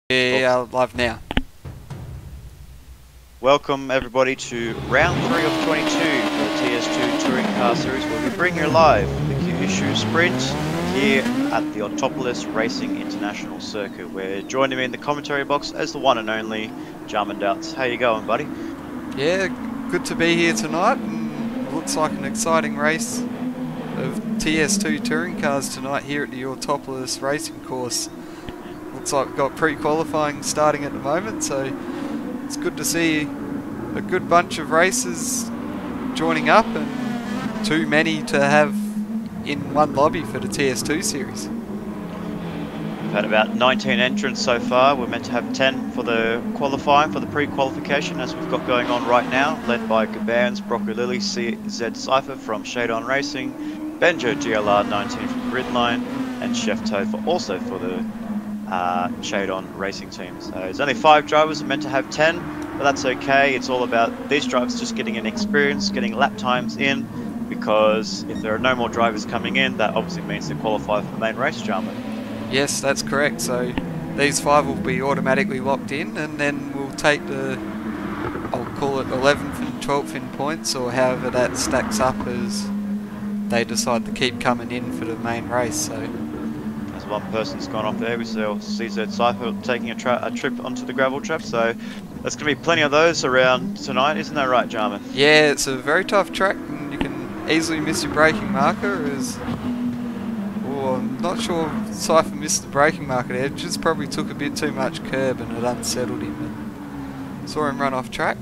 Yeah, live now. Welcome everybody to round 3 of 22 for the TS2 Touring Car Series, where we bring you live the Kyushu Sprint here at the Autopolis Racing International Circuit. We're joining me in the commentary box as the one and only Jarman Doubts. How you going, buddy? Yeah, good to be here tonight, and looks like an exciting race of TS2 touring cars tonight here at the Autopolis racing course. Looks like we've got pre-qualifying starting at the moment, so it's good to see a good bunch of races joining up and too many to have in one lobby for the TS2 series. We've had about 19 entrants so far. We're meant to have 10 for the qualifying, for the pre-qualification, as we've got going on right now, led by Gabans, Broccoli Lily, CZ Cypher from Shade On Racing, Benjo GLR19 from Gridline, and Chef Toad also for the Shade On Racing team. So there's only 5 drivers, we're meant to have 10, but that's okay. It's all about these drivers just getting an experience, getting lap times in, because if there are no more drivers coming in, that obviously means they qualify for the main race, Jarman. Yes, that's correct. So these 5 will be automatically locked in, and then we'll take the, I'll call it 11th and 12th in points, or however that stacks up as they decide to keep coming in for the main race. So as one person's gone off there, we see CZ Cypher taking a trip onto the gravel trap, so there's going to be plenty of those around tonight, isn't that right, Jarman? yeah, it's a very tough track, and you can easily miss your braking marker. I'm not sure if Cypher missed the braking marker there. It just probably took a bit too much curb and it unsettled him and saw him run off track.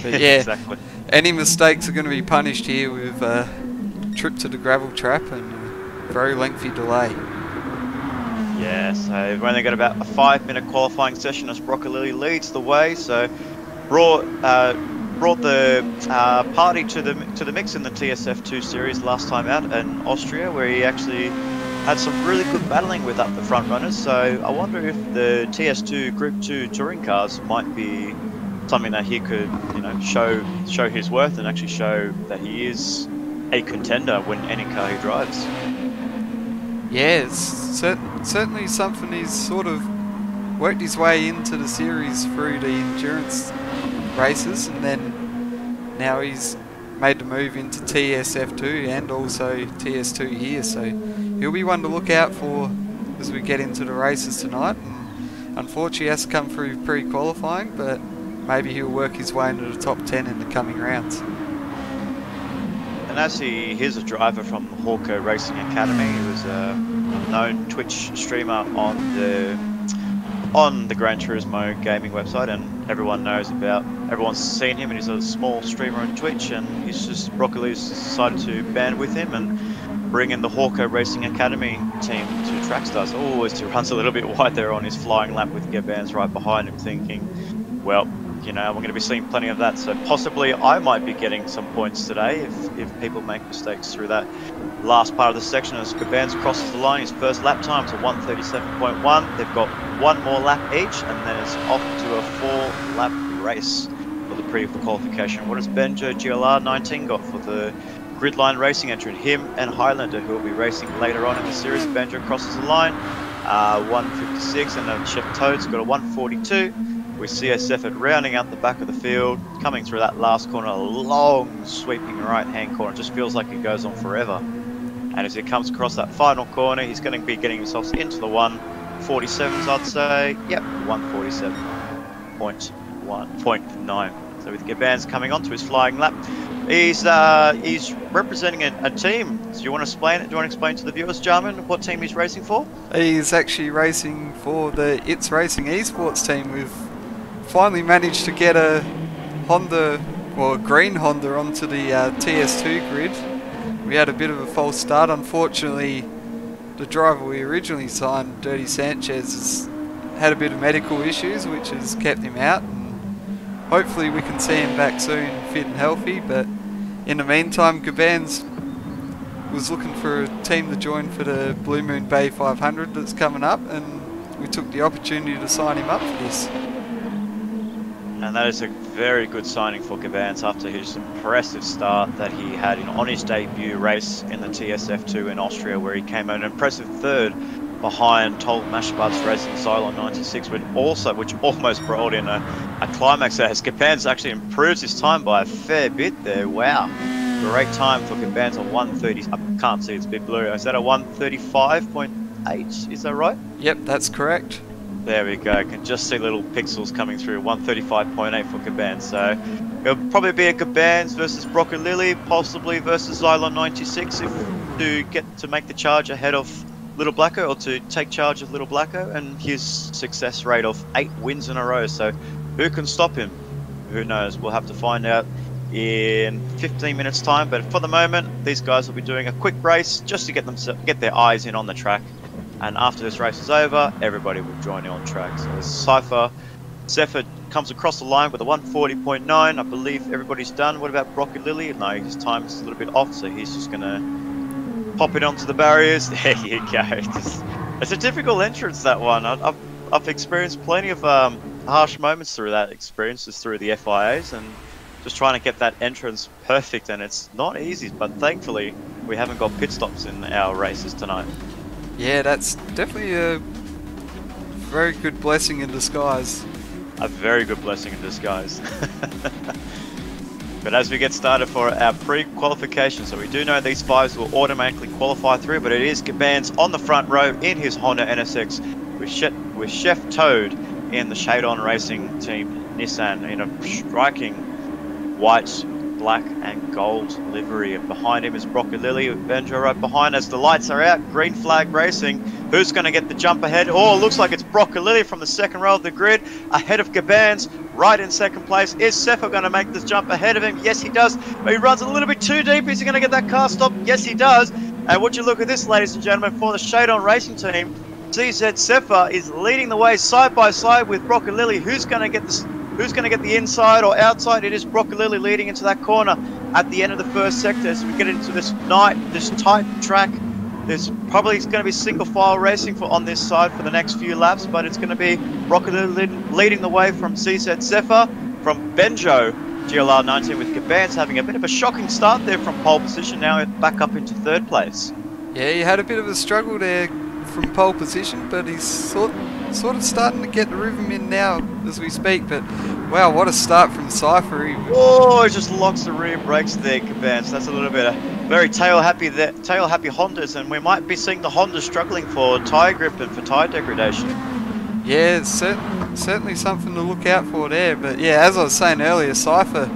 But yeah, exactly. Any mistakes are going to be punished here with a trip to the gravel trap and a very lengthy delay. Yeah, so we've only got about a 5-minute qualifying session as Broccoli leads the way, so brought the party to the mix in the TSF2 series last time out in Austria, where he actually had some really good battling with up the front runners. So I wonder if the TS2 Group 2 touring cars might be something that he could, show his worth and actually show that he is a contender when any car he drives. Yeah, it's certainly something he's sort of worked his way into the series through the endurance races, and then now he's made the move into TSF2 and also TS2 here, so he'll be one to look out for as we get into the races tonight. And unfortunately he has to come through pre-qualifying, but maybe he'll work his way into the top 10 in the coming rounds. And as he's a driver from Hawker Racing Academy, he was a known Twitch streamer on the Gran Turismo gaming website, and everyone's seen him, and he's a small streamer on Twitch, and Broccoli's decided to band with him and bring in the Hawker Racing Academy team to Trackstars. Always he runs a little bit wide there on his flying lap with Gabans right behind him, thinking, well, we're going to be seeing plenty of that, so possibly I might be getting some points today if people make mistakes through that last part of the section. As Gabans crosses the line, his first lap time to 1:37.1. They've got one more lap each, and then it's off to a 4-lap race for the pre-qualification. What has Benjo GLR19 got for the Gridline Racing entrant? Him and Highlander, who will be racing later on in the series. Benjo crosses the line, 1:56, and then Chef Toad's got a 1:42. With CSF rounding out the back of the field, coming through that last corner, a long sweeping right-hand corner. It just feels like it goes on forever. And as he comes across that final corner, he's going to be getting himself into the 1:47s, I'd say. Yep, 1:47.9. So with Gabans coming onto his flying lap, he's representing a team. Do you want to explain to the viewers, Jarman, what team he's racing for? He's actually racing for the It's Racing esports team. We've finally managed to get a Honda, or a green Honda, onto the TS2 grid. We had a bit of a false start. Unfortunately, the driver we originally signed, Dirty Sanchez, has had a bit of medical issues, which has kept him out. And hopefully we can see him back soon, fit and healthy. But in the meantime, Gabans was looking for a team to join for the Blue Moon Bay 500 that's coming up, and we took the opportunity to sign him up for this. And that is a very good signing for Gabans after his impressive start that he had on his debut race in the TSF2 in Austria, where he came an impressive third behind Toll Mashbuds Racing Cylon 96, which almost brought in a climax there. As Gaban's actually improves his time by a fair bit there. Wow. Great time for Gaban's on 130. I can't see, it's a bit blurry. Is that a 135.8? Is that right? Yep, that's correct. There we go. I can just see little pixels coming through. 135.8 for Gaban. So it'll probably be a Gaban's versus Brock and Lily, possibly versus Xylon 96 if to get to make the charge ahead of Little Blacko, or to take charge of Little Blacko, and his success rate of 8 wins in a row. So who can stop him? Who knows? We'll have to find out in 15 minutes time. But for the moment, these guys will be doing a quick race just to get their eyes in on the track. And after this race is over, everybody will join in on track. So Zephyr comes across the line with a 140.9. I believe everybody's done. What about Brock and Lily? No, his time is a little bit off, so he's just going to pop it onto the barriers. There you go. It's a difficult entrance, that one. I've experienced plenty of harsh moments through that experiences through the FIAs, and just trying to get that entrance perfect, and it's not easy, but thankfully we haven't got pit stops in our races tonight. Yeah, that's definitely a very good blessing in disguise. A very good blessing in disguise. But as we get started for our pre-qualification, so we do know these 5s will automatically qualify through, but it is Gaban's on the front row in his Honda NSX with Chef Toad in the Shade-On Racing Team Nissan in a striking white, black and gold livery. And behind him is Brock and Lily with Benjo right behind as the lights are out. Green flag racing. Who's going to get the jump ahead? Oh, it looks like it's Brock and Lily from the second row of the grid ahead of Gaban's. Right in second place. Is Zephyr going to make this jump ahead of him? Yes, he does. But he runs a little bit too deep. Is he going to get that car stopped? Yes, he does. And would you look at this, ladies and gentlemen, for the Shade-On Racing Team, CZ Zephyr is leading the way side by side with Brock and Lily. Who's going to get this? Who's going to get the inside or outside? It is Brock and Lily leading into that corner at the end of the first sector. As we get into this tight track, there's probably going to be single file racing on this side for the next few laps, but it's going to be Brock and Lily leading the way from CZ Zephyr, from Benjo GLR 19 with Gaban's having a bit of a shocking start there from pole position, now back up into third place. Yeah, he had a bit of a struggle there from pole position, but he's sort of starting to get the rhythm in now as we speak. But wow, what a start from Cypher. He just locks the rear brakes there, Gaban. So that's a little bit of very tail happy Hondas, and we might be seeing the Hondas struggling for tyre grip and for tyre degradation. Yeah, it's certainly something to look out for there. But yeah, as I was saying earlier, Cypher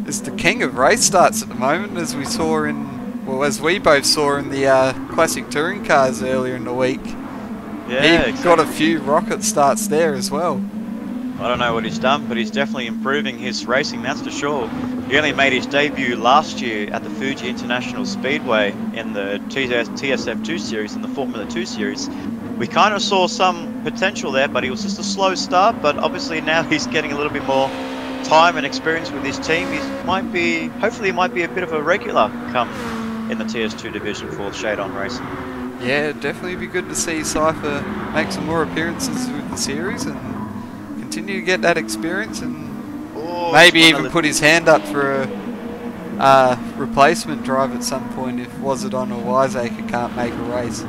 is the king of race starts at the moment, as we saw as we both saw in the classic touring cars earlier in the week. Yeah, he got a few rocket starts there as well. I don't know what he's done, but he's definitely improving his racing, that's for sure. He only made his debut last year at the Fuji International Speedway in the TSF2 series and the Formula 2 series. We kind of saw some potential there, but he was just a slow start. But obviously now he's getting a little bit more time and experience with his team. Hopefully he might be a bit of a regular come in the TS2 division for Shade-On Racing. Yeah, definitely be good to see Cypher make some more appearances with the series and continue to get that experience, and maybe even put his hand up for a replacement drive at some point if Wazadon or Wiseacre can't make a race.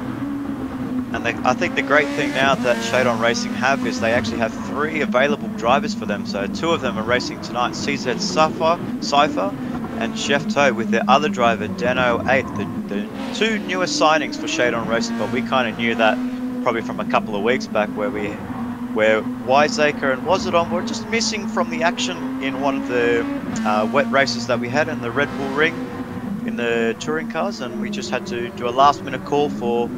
And I think the great thing now that Shade-On Racing have is they actually have 3 available drivers for them. So 2 of them are racing tonight, CZ Cypher and Chef Toe with their other driver, Dano8, the 2 newest signings for Shade-On Racing. But we kind of knew that probably from a couple of weeks back, where Wiseacre and Wazadon were just missing from the action in one of the wet races that we had in the Red Bull Ring in the touring cars, and we just had to do a last-minute call for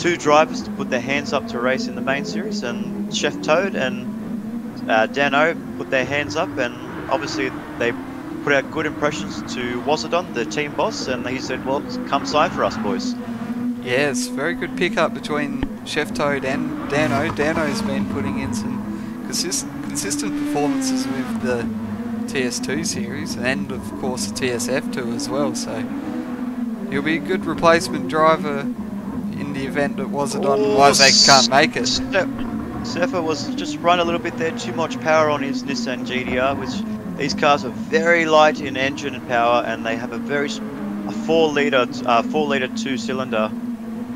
2 drivers to put their hands up to race in the main series, and Chef Toad and Dano put their hands up, and obviously they put out good impressions to Wazadon, the team boss, and he said, well, come sign for us, boys. Yeah, it's a very good pickup between Chef Toad and Dano. Dano's been putting in some consistent performances with the TS2 series, and of course the TSF2 as well, so he'll be a good replacement driver in the event that Wazadon and Wiseacre can't make it. Zephyr was just run a little bit there, too much power on his Nissan GDR, which these cars are very light in engine and power, and they have a 4-litre 2-cylinder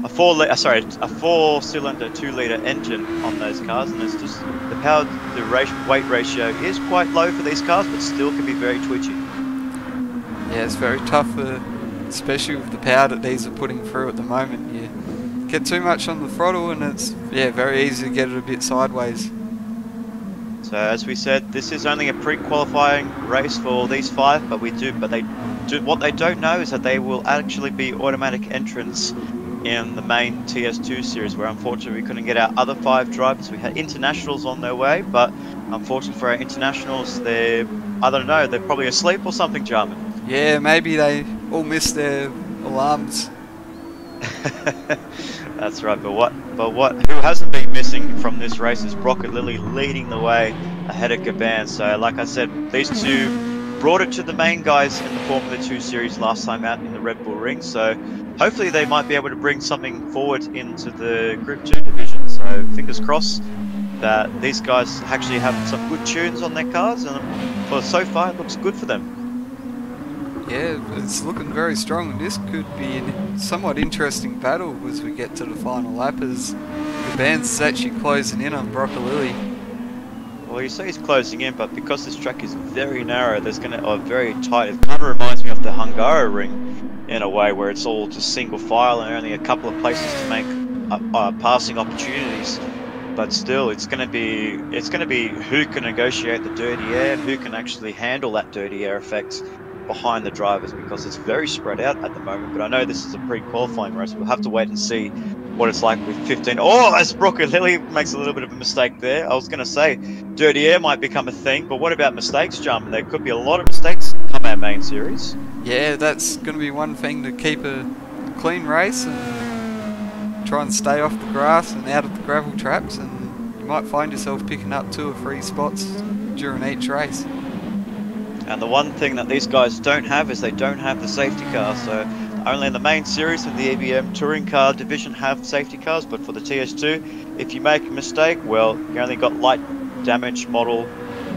a 4-cylinder 2-liter engine on those cars, and it's just the power to weight ratio is quite low for these cars, but still can be very twitchy. Yeah, it's very tough, especially with the power that these are putting through at the moment. You get too much on the throttle, and it's very easy to get it a bit sideways. So as we said, this is only a pre-qualifying race for these 5, but what they don't know is that they will actually be automatic entrants in the main TS2 series, where unfortunately we couldn't get our other 5 drivers. We had internationals on their way, but unfortunately for our internationals, I don't know, they're probably asleep or something, Jarman. Yeah, maybe they all missed their alarms. That's right, who hasn't been missing from this race is Rocket Lily leading the way ahead of Gaban. So like I said, these two brought it to the main guys in the Formula 2 series last time out in the Red Bull Ring. So hopefully they might be able to bring something forward into the Group 2 division. So fingers crossed that these guys actually have some good tunes on their cars, and so far it looks good for them. Yeah, it's looking very strong. This could be a somewhat interesting battle as we get to the final lap, as the band's actually closing in on Broccolilli. Well, you say he's closing in, but because this track is very narrow, very tight. It kind of reminds me of the Hungaroring in a way, where it's all just single file and only a couple of places to make passing opportunities. But still, it's going to be who can negotiate the dirty air and who can actually handle that dirty air effect behind the drivers, because it's very spread out at the moment. But I know this is a pre-qualifying race. We'll have to wait and see what it's like with 15. Oh, as Broccolilli makes a little bit of a mistake there. I was going to say dirty air might become a thing, but what about mistakes, Jarman? There could be a lot of mistakes come our main series. Yeah, that's going to be one thing, to keep a clean race and try and stay off the grass and out of the gravel traps, and you might find yourself picking up 2 or 3 spots during each race. And the one thing that these guys don't have is they don't have the safety car. So only in the main series and the EBM touring car division have safety cars, but for the TS2, if you make a mistake, well, you only got light damage model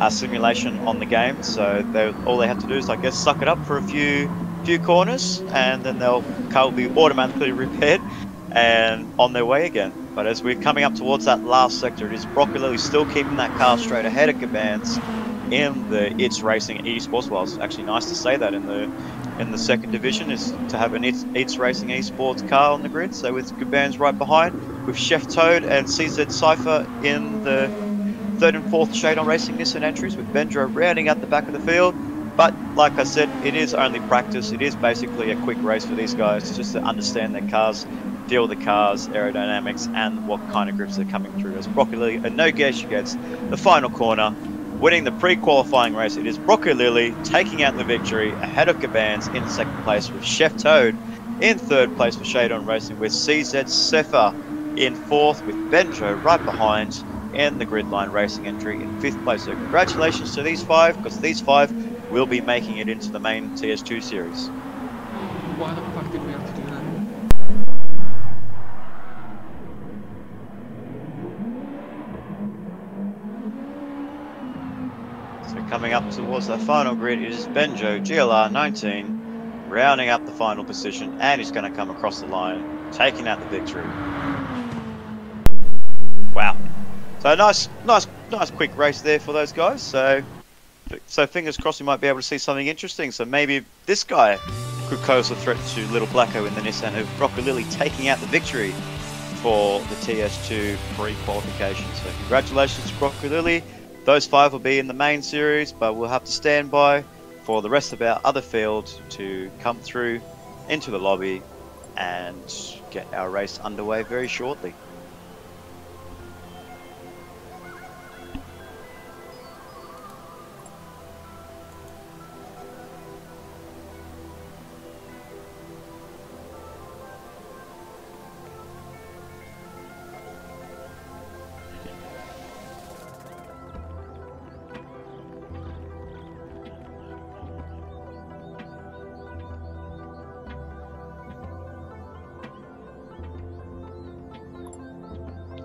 simulation on the game. So all they have to do is, I guess, suck it up for a few corners, and then car will be automatically repaired and on their way again. But as we're coming up towards that last sector, it is Broccolilli still keeping that car straight ahead of Gaban's in the It's Racing Esports. Well, it's actually nice to say that in the second division, is to have an It's Racing Esports car on the grid. So with Gaban's right behind, with Chef Toad and CZ Cypher in the 3rd and 4th Shadon Racing Nissan entries, with Benjo rounding out the back of the field. But like I said, it is only practice. It is basically a quick race for these guys, just to understand their cars, deal with the cars, aerodynamics, and what kind of grips they're coming through. As Broccolilli, and no Gesh gets the final corner, winning the pre-qualifying race. It is Broccolilli taking out the victory ahead of Gaban's in 2nd place, with Chef Toad in 3rd place for Shadon Racing, with CZ Sefa in 4th, with Benjo right behind in the Gridline Racing entry in 5th place. So congratulations to these 5, because these 5 will be making it into the main TS2 series. Why the fuck did we have to do that? So coming up towards the final grid is Benjo GLR 19, rounding up the final position, and he's going to come across the line, taking out the victory. Wow. So nice quick race there for those guys. So fingers crossed we might be able to see something interesting. So maybe this guy could pose a threat to Little Blacko in the Nissan, of Broccolilli taking out the victory for the TS2 pre-qualification. So congratulations to Broccolilli. Those 5 will be in the main series, but we'll have to stand by for the rest of our other field to come through into the lobby and get our race underway very shortly.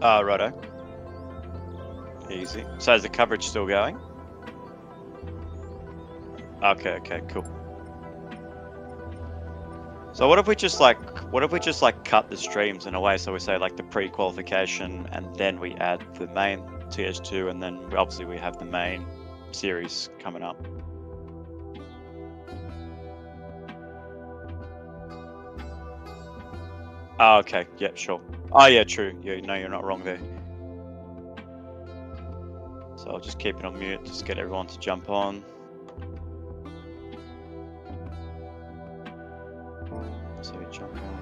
Righto. Easy. So is the coverage still going? Okay, cool. So what if we just like cut the streams in a way, so we say like the pre-qualification and then we add the main TS2 and then obviously we have the main series coming up. Oh, okay. Yeah, sure. Oh, yeah, true. Yeah, no, you're not wrong there. So I'll just keep it on mute, just get everyone to jump on. So we jump on.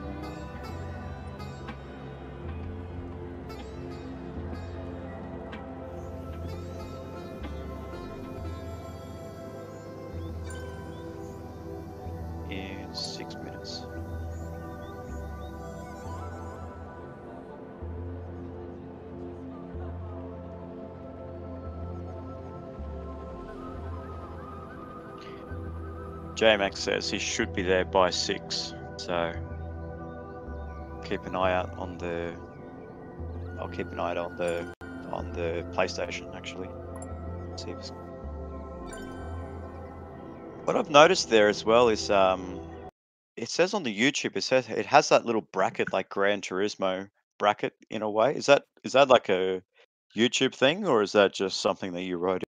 In 6 minutes. JMX says he should be there by 6, so keep an eye out on the. I'll keep an eye out on the PlayStation actually. See if what I've noticed there as well is it says on the YouTube it has that little bracket like Gran Turismo bracket in a way. Is that like a YouTube thing or is that just something that you wrote?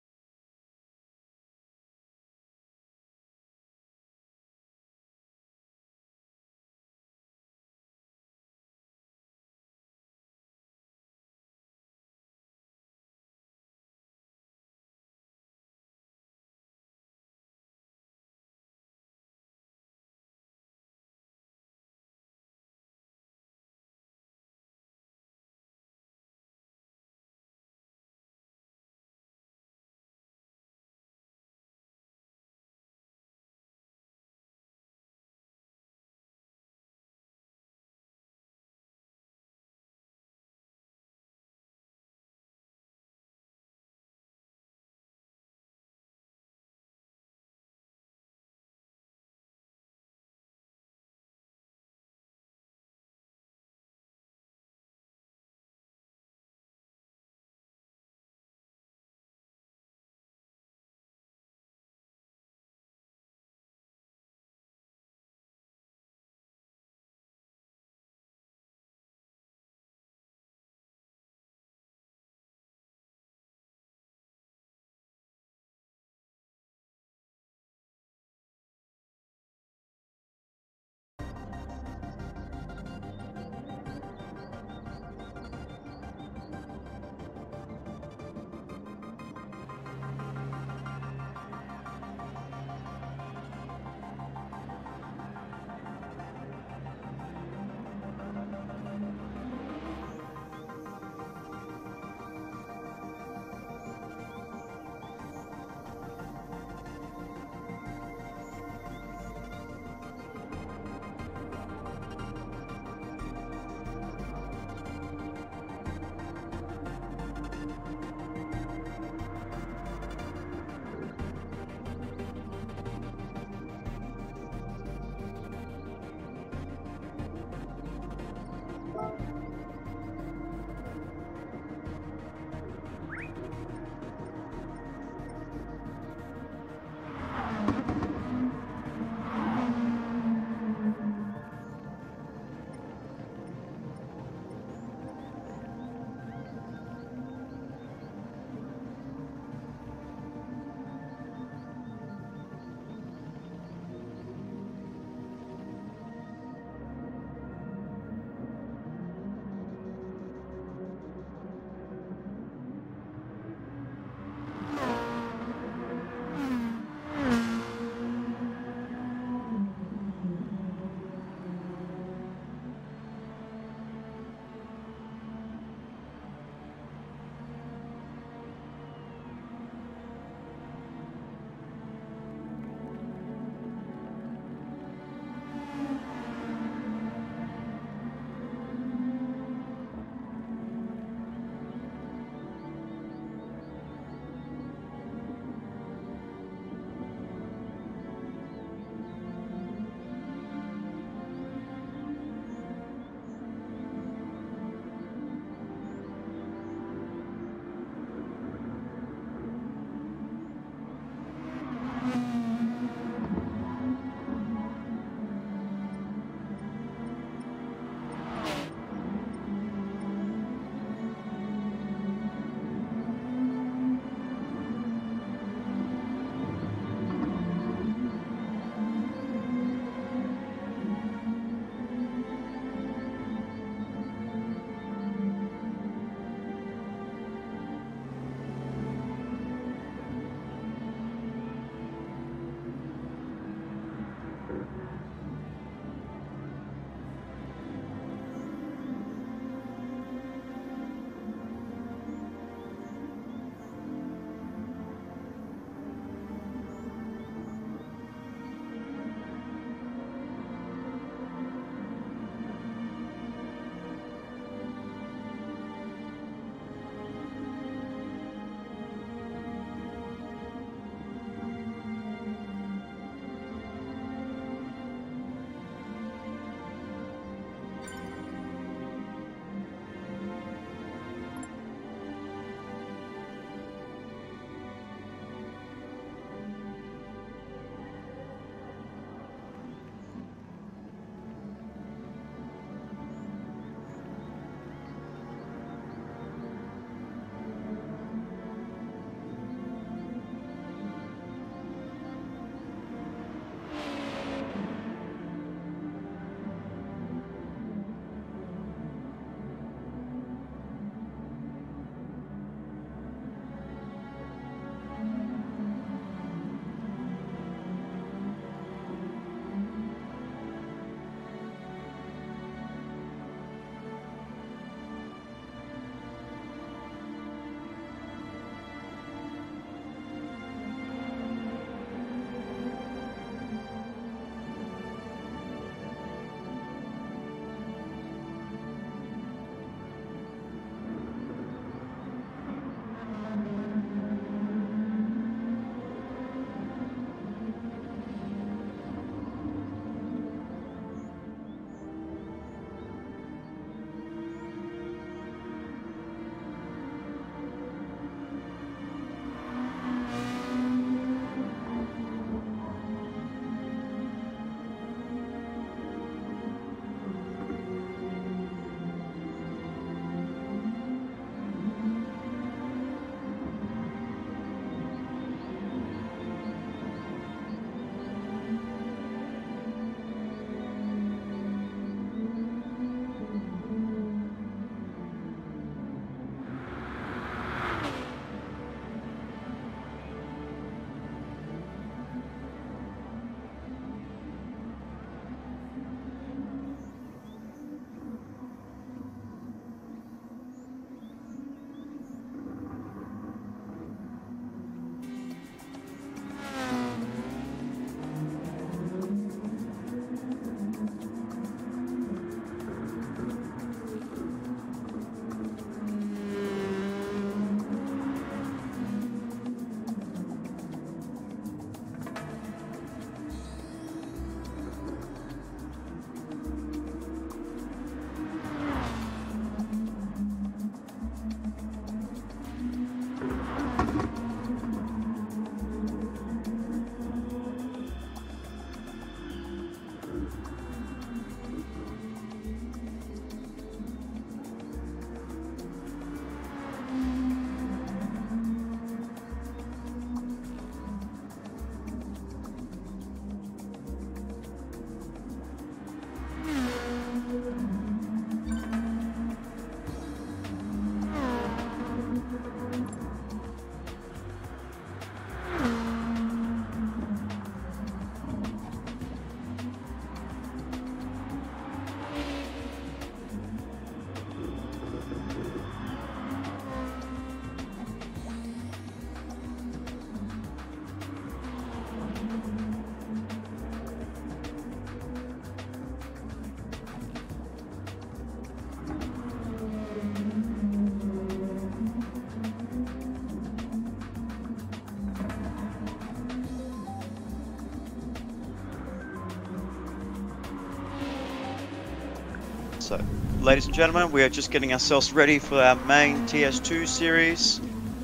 So, ladies and gentlemen, we are just getting ourselves ready for our main TS2 series,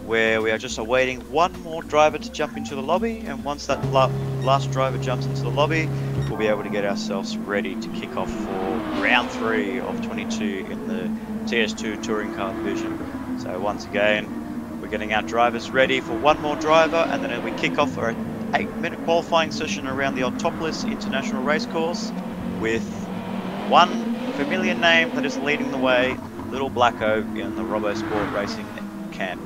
where we are just awaiting one more driver to jump into the lobby, and once that last driver jumps into the lobby, we'll be able to get ourselves ready to kick off for round 3 of 22 in the TS2 touring car division. So once again, we're getting our drivers ready for one more driver, and then we kick off for an 8-minute qualifying session around the Autopolis International Racecourse with one familiar name that is leading the way, Little Blacko in the Robo Sport Racing camp.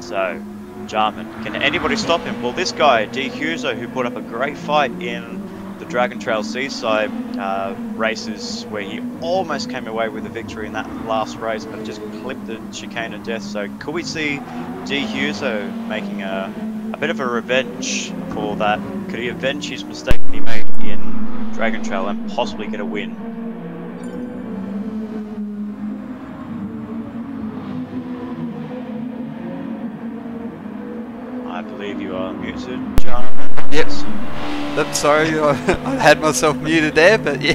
So, Jarman, can anybody stop him? Well, this guy, D. Huso, who put up a great fight in the Dragon Trail Seaside races, where he almost came away with a victory in that last race, but just clipped the chicane of death. So, could we see D. Huso making a bit of a revenge for that? Could he avenge his mistake that he made in Dragon Trail and possibly get a win? I believe you are muted, gentlemen. Yep. That's sorry, I had myself muted there, but yeah.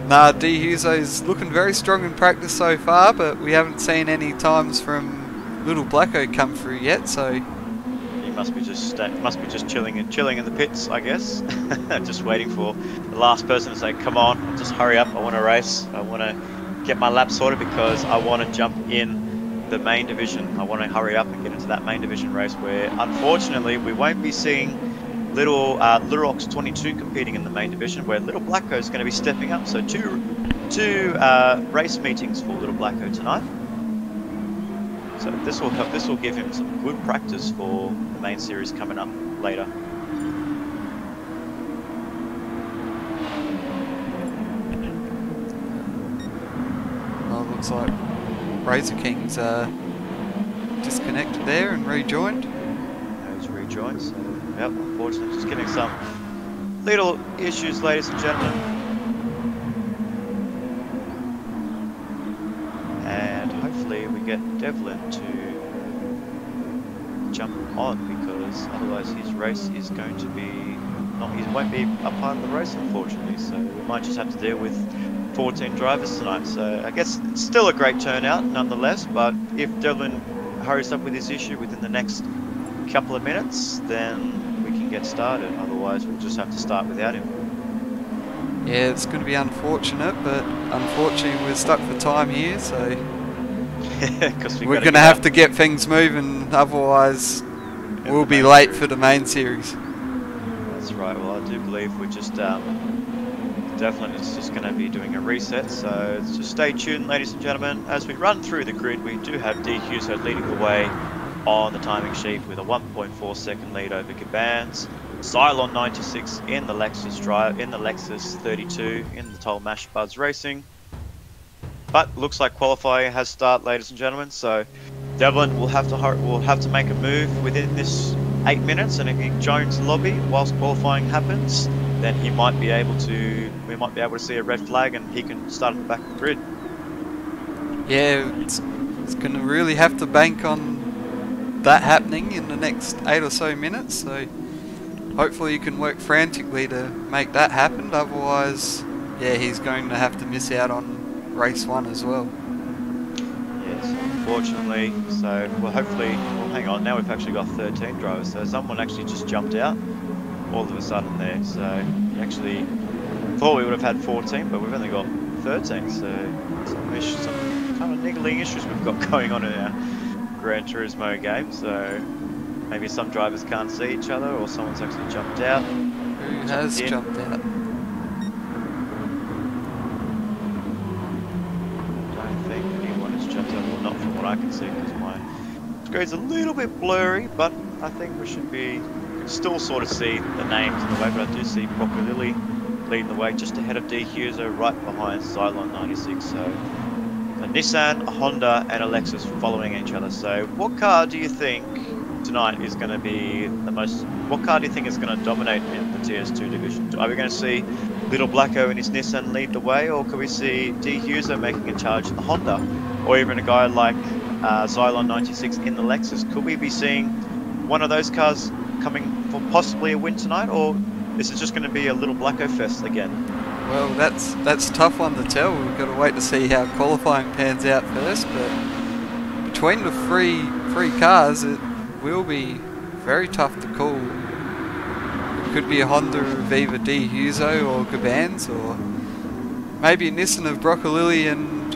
Nah, D. Huso's looking very strong in practice so far, but we haven't seen any times from Little Blacko come through yet, so... He must be just chilling in the pits, I guess. Just waiting for the last person to say, come on, just hurry up, I want to race. I want to get my lap sorted because I want to jump in the main division. I want to hurry up and get into that main division race where, unfortunately, we won't be seeing Little Ox 22 competing in the main division, where Little Blacko is going to be stepping up. So two race meetings for Little Blacko tonight. So this will give him some good practice for the main series coming up later. Well, it looks like Razor King's disconnected there and rejoined. He's rejoined, so yep, unfortunately just getting some little issues, ladies and gentlemen. And hopefully we get Devlin to jump on, because otherwise his race is going to be he won't be a part of the race, unfortunately, so we might just have to deal with 14 drivers tonight. So I guess it's still a great turnout nonetheless, but if Devlin hurries up with his issue within the next couple of minutes, then we can get started. Otherwise we'll just have to start without him. Yeah, it's going to be unfortunate, but unfortunately we're stuck for time here, so we're going to have to get things moving, otherwise we'll be late for the main series. That's right. Well, I do believe we're just Devlin is just going to be doing a reset, so just stay tuned, ladies and gentlemen. As we run through the grid, we do have D. Huso leading the way on the timing sheet with a 1.4 second lead over Gabans. Cylon 96 in the Lexus 32 in the Toll Mash Buds Racing. But looks like qualifying has started, ladies and gentlemen. So Devlin will have to make a move within this 8 minutes, and if he joins the lobby whilst qualifying happens, then we might be able to see a red flag and he can start at the back of the grid. Yeah, it's going to really have to bank on that happening in the next 8 or so minutes, so hopefully you can work frantically to make that happen, otherwise yeah, he's going to have to miss out on race 1 as well. Yes, unfortunately. So well, hopefully, well, hang on, now we've actually got 13 drivers, so someone actually just jumped out all of a sudden there. So actually thought we would have had 14, but we've only got 13, so some kind of niggling issues we've got going on in our Gran Turismo game. So maybe some drivers can't see each other, or someone's actually jumped out. Who has jumped out? I don't think anyone has jumped out, well, not from what I can see, because my screen's a little bit blurry, but I think we should be still sort of see the names in the way, but I do see Brock Lilly leading the way just ahead of D. Huso, right behind Cylon 96. So a Nissan, a Honda and a Lexus following each other. So what car do you think tonight is going to be the most, what car do you think is going to dominate in the TS2 division? Are we going to see Little Blacko and his Nissan lead the way, or could we see D. Huso making a charge in the Honda, or even a guy like Cylon 96 in the Lexus? Could we be seeing one of those cars coming for possibly a win tonight, or is it just going to be a Little Blacko fest again? Well, that's a tough one to tell. We've got to wait to see how qualifying pans out first. But between the three cars, it will be very tough to call. It could be a Honda of either D Huso or Gabans, or maybe a Nissan of Broccolilli and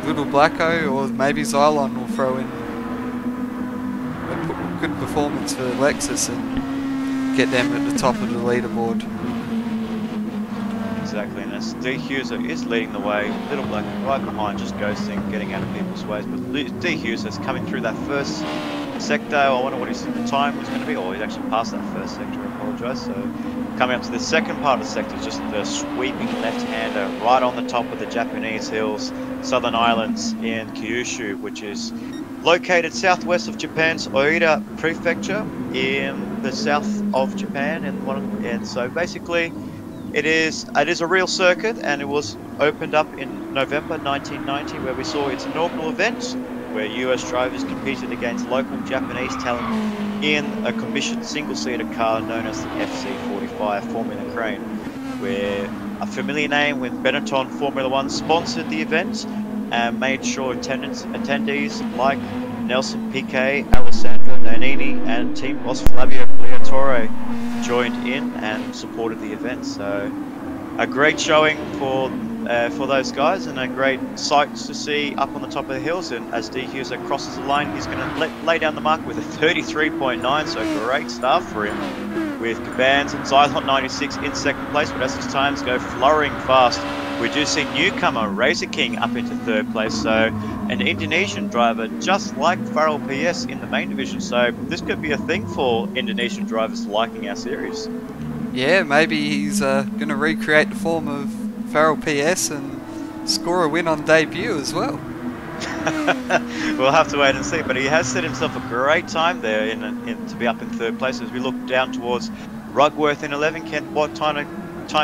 Little Blacko, or maybe Xylon will throw in a good performance for Lexus and get them at the top of the leaderboard. Exactly, and as D Huso is leading the way, Little Black right behind, just ghosting, getting out of people's ways. But D Huso's coming through that first sector. I wonder what his time was going to be, or he's actually passed that first sector, I apologise. So coming up to the second part of the sector, just the sweeping left-hander right on the top of the Japanese hills, Southern Islands in Kyushu, which is located southwest of Japan's Oita Prefecture in the south of Japan. And so basically, it is a real circuit, and it was opened up in November 1990, where we saw its inaugural event, where US drivers competed against local Japanese talent in a commissioned single-seater car known as the FC45 Formula Crane, where a familiar name with Benetton Formula One sponsored the event and made sure attendees like Nelson Piquet, Alessandro Nannini, and team boss Flavio Briatore joined in and supported the event. So a great showing for those guys, and a great sight to see up on the top of the hills. And as D Huso crosses the line, he's going to lay down the mark with a 33.9, so great start for him, with Gabans and Xylon 96 in second place. But as his times go flurrying fast, we do see newcomer Razor King up into third place, so an Indonesian driver just like Farrell PS in the main division. So this could be a thing for Indonesian drivers liking our series. Yeah, maybe he's going to recreate the form of Farrell PS and score a win on debut as well. We'll have to wait and see, but he has set himself a great time there to be up in third place. As we look down towards Rugworth in 11, Kent, what time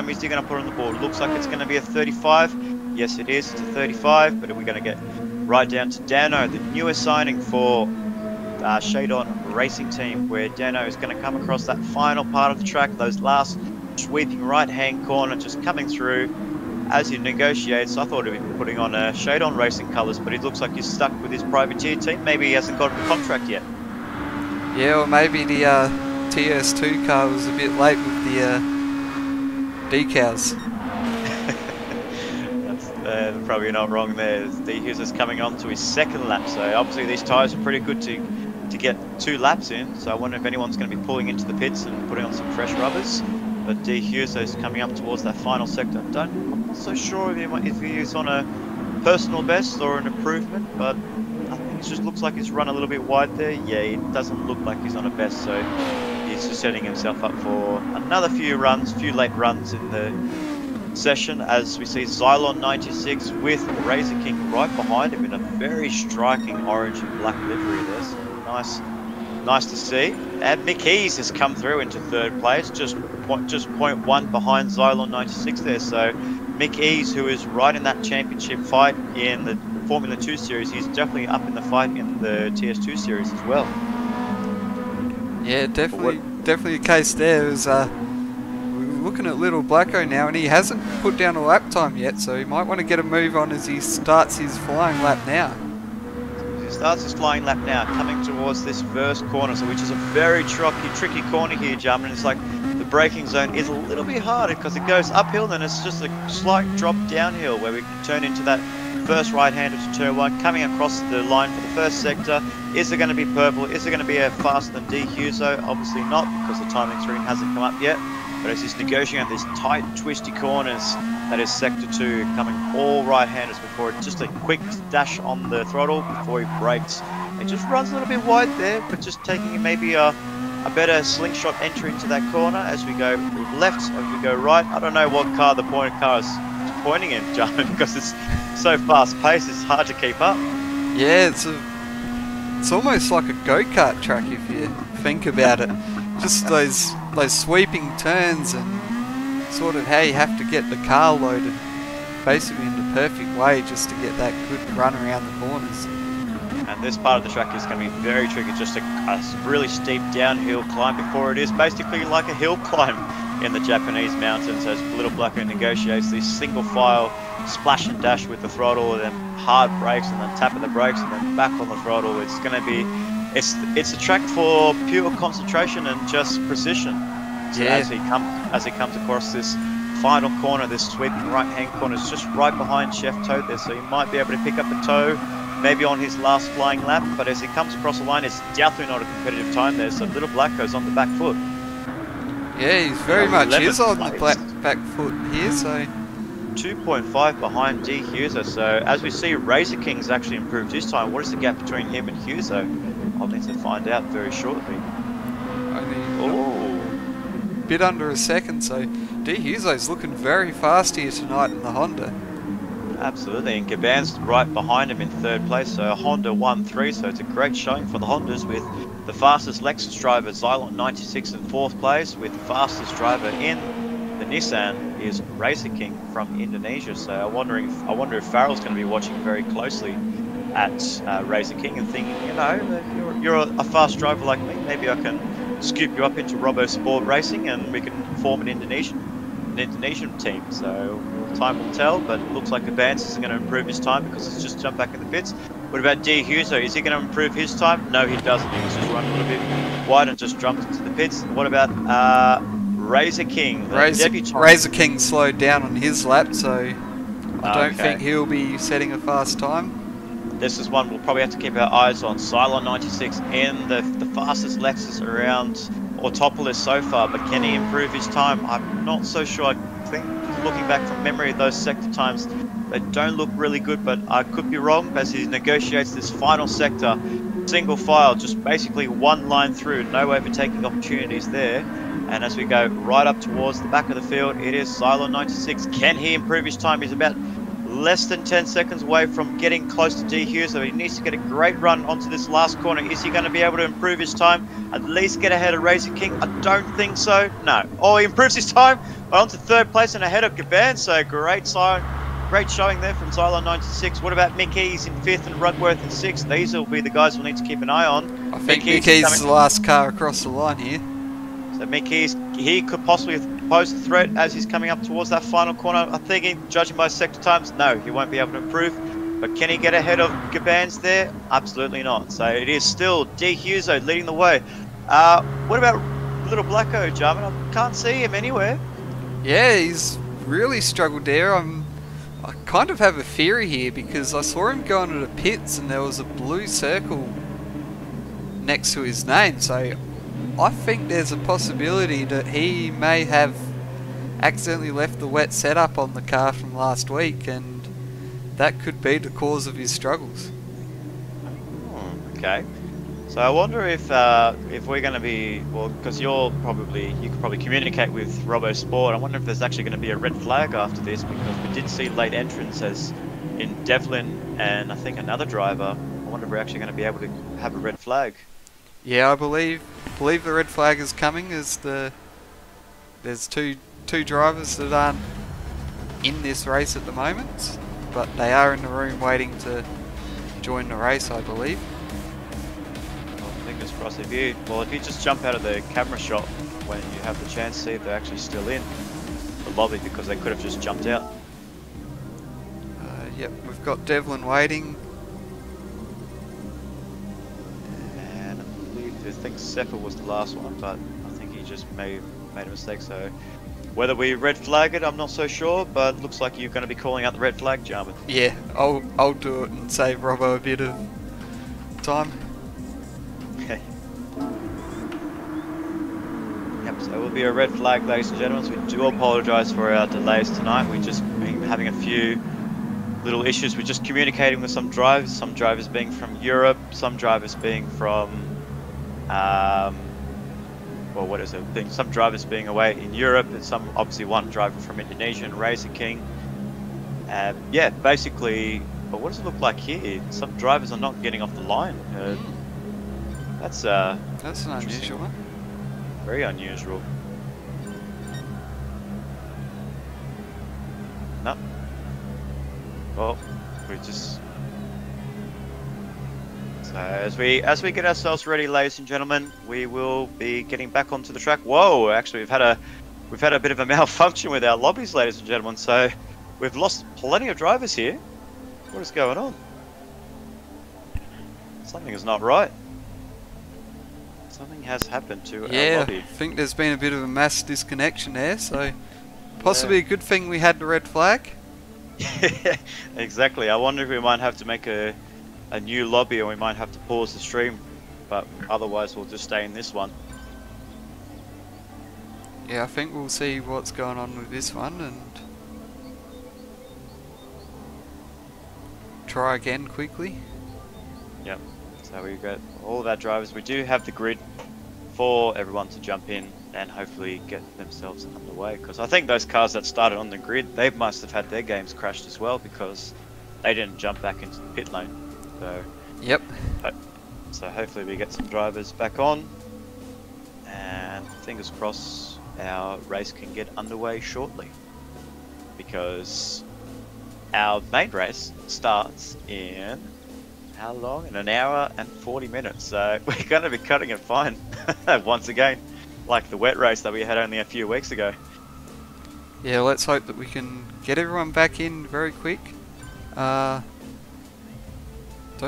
is he going to put on the board? Looks like it's going to be a 35. Yes, it is. It's a 35, but we're going to get right down to Dano, the newest signing for Shadon Racing Team, where Dano is going to come across that final part of the track, those last sweeping right-hand corner, just coming through as he negotiates. I thought he'd be putting on Shadon Racing colours, but it looks like he's stuck with his privateer team. Maybe he hasn't got a contract yet. Yeah, or maybe the TS2 car was a bit late with the decals. That's probably not wrong there. D Hughes is coming on to his second lap, so obviously these tyres are pretty good to get 2 laps in. So I wonder if anyone's going to be pulling into the pits and putting on some fresh rubbers. But D Hughes is coming up towards that final sector. I'm not so sure if he is on a personal best or an improvement, but I think it just looks like he's run a little bit wide there. Yeah, it doesn't look like he's on a best, so he's just setting himself up for another few late runs in the session, as we see Xylon 96 with Razor King right behind him in a very striking orange and black livery there. So nice to see. And Mick Hees has come through into third place, just 0.1 behind Xylon 96 there. So Mick Hees, who is right in that championship fight in the Formula 2 series, he's definitely up in the fight in the TS2 series as well. Yeah, definitely a case there. Is we're looking at Little Blacko now, and he hasn't put down a lap time yet, so he might want to get a move on as he starts his flying lap now. Starts his flying lap now, coming towards this first corner, so which is a very tricky corner here, gentlemen. It's like the braking zone is a little bit harder because it goes uphill, then it's just a slight drop downhill where we turn into that first right-hander to turn 1, coming across the line for the first sector. Is there going to be purple? Is there going to be a faster than D Huso? Obviously not, because the timing screen hasn't come up yet. But as he's negotiating these tight, twisty corners, that is sector 2, coming all right-handers before it, just a quick dash on the throttle before he brakes. It just runs a little bit wide there, but just taking maybe a better slingshot entry into that corner as we go left, as we go right. I don't know what car the pointed car is pointing in, John, because it's so fast-paced, it's hard to keep up. Yeah, it's almost like a go-kart track if you think about it. Just those sweeping turns and sort of how you have to get the car loaded basically in the perfect way just to get that good run around the corners. And this part of the track is going to be very tricky, just a really steep downhill climb before it is basically like a hill climb in the Japanese mountains as Little Blacko negotiates this single file splash and dash with the throttle, and then hard brakes, and then tap of the brakes, and then back on the throttle. It's going to be, it's a track for pure concentration and just precision. So Yeah. as he comes across this final corner, this sweeping right hand corner, is just right behind Chef Toad there, so he might be able to pick up a toe maybe on his last flying lap, but as he comes across the line, it's definitely not a competitive time there, so Little Blacko's on the back foot. Yeah, he's very much 11th is on the place. back foot here, so 2.5 behind D. Huser, so as we see, Razor King's actually improved his time. What is the gap between him and Huser? I'll need to find out very shortly. only Oh, a bit under a second, so D. Huzo's looking very fast here tonight in the Honda. absolutely, and Gaban's right behind him in third place, so Honda 1-3, so it's a great showing for the Hondas, with the fastest Lexus driver, Xylon 96, in fourth place, with the fastest driver in the Nissan is Razor King from Indonesia. So I wonder if Farrell's going to be watching very closely at Razor King and thinking, you know, you're a fast driver like me, maybe I can scoop you up into Robo Sport Racing and we can form an Indonesian team. So time will tell, but it looks like Abans isn't going to improve his time because he's just jumped back in the pits. What about D. Huso? Is he going to improve his time? No, he doesn't. He's just run a little bit wide and just jumped into the pits. What about Razor King, the debutant? Razor King slowed down on his lap, so I don't Okay. think he'll be setting a fast time. This is one we'll probably have to keep our eyes on. Cylon 96 in the fastest Lexus around Autopolis so far, but can he improve his time? I'm not so sure. I think, looking back from memory, those sector times, they don't look really good, but I could be wrong as he negotiates this final sector. Single file, just basically one line through, no overtaking opportunities there. And as we go right up towards the back of the field, it is Cylon 96. Can he improve his time? He's about less than 10 seconds away from getting close to D. Hughes, so he needs to get a great run onto this last corner. Is he going to be able to improve his time? At least get ahead of Razor King? I don't think so. No. Oh, he improves his time onto third place and ahead of Gaban, so great showing there from Cylon 96. What about Mickey's in 5th and Rugworth in 6th? These will be the guys we'll need to keep an eye on. I think Mickey's the last car across the line here. So Mickey's, he could possibly pose a threat as he's coming up towards that final corner. I'm thinking, judging by sector times, no, he won't be able to improve. But can he get ahead of Gaban's there? Absolutely not. So it is still D. Huso leading the way. What about Little Blacko, Jarman? I can't see him anywhere. Yeah, he's really struggled there. I kind of have a theory here because I saw him go into the pits and there was a blue circle next to his name, so I think there's a possibility that he may have accidentally left the wet setup on the car from last week, and that could be the cause of his struggles. Okay. So I wonder if we're going to be, well, because you could probably communicate with Robo Sport. I wonder if there's actually going to be a red flag after this, because we did see late entrants as in Devlin and I think another driver. I wonder if we're actually going to be able to have a red flag. Yeah, I believe the red flag is coming as there's two drivers that aren't in this race at the moment, but they are in the room waiting to join the race, I believe. Well, fingers crossed. If you just jump out of the camera shot when you have the chance, see if they're actually still in the lobby, because they could have just jumped out. Yep, we've got Devlin waiting. I think Seppa was the last one, but I think he just made a mistake. So whether we red flag it, I'm not so sure, but looks like you're going to be calling out the red flag, Jarman. Yeah, I'll do it and save Robbo a bit of time. Okay. Yep, so it will be a red flag, ladies and gentlemen. So we do apologise for our delays tonight. We've just been having a few little issues. We're just communicating with some drivers being from Europe, some drivers being from some drivers being away in Europe, and obviously one driver from Indonesia and Razor King. Yeah, basically, but what does it look like here? Some drivers are not getting off the line. That's an unusual one. Very unusual. No. Well, we just. So as we get ourselves ready, ladies and gentlemen, we will be getting back onto the track. Whoa! Actually, we've had a we've had a bit of a malfunction with our lobbies, ladies and gentlemen, so we've lost plenty of drivers here. What is going on? Something is not right. Something has happened to our lobby. I think there's been a bit of a mass disconnection there, so possibly a good thing we had the red flag. Exactly. I wonder if we might have to make a new lobby, or we might have to pause the stream, but otherwise we'll just stay in this one. Yeah, I think we'll see what's going on with this one and try again quickly. Yep. So we got all of our drivers. We do have the grid for everyone to jump in and hopefully get themselves underway, because I think those cars that started on the grid, they must have had their games crashed as well, because they didn't jump back into the pit lane. So yep. So hopefully we get some drivers back on, and fingers crossed our race can get underway shortly, because our main race starts in how long? In an hour and 40 minutes. So we're going to be cutting it fine once again, like the wet race that we had only a few weeks ago. Yeah, let's hope that we can get everyone back in very quick. Don't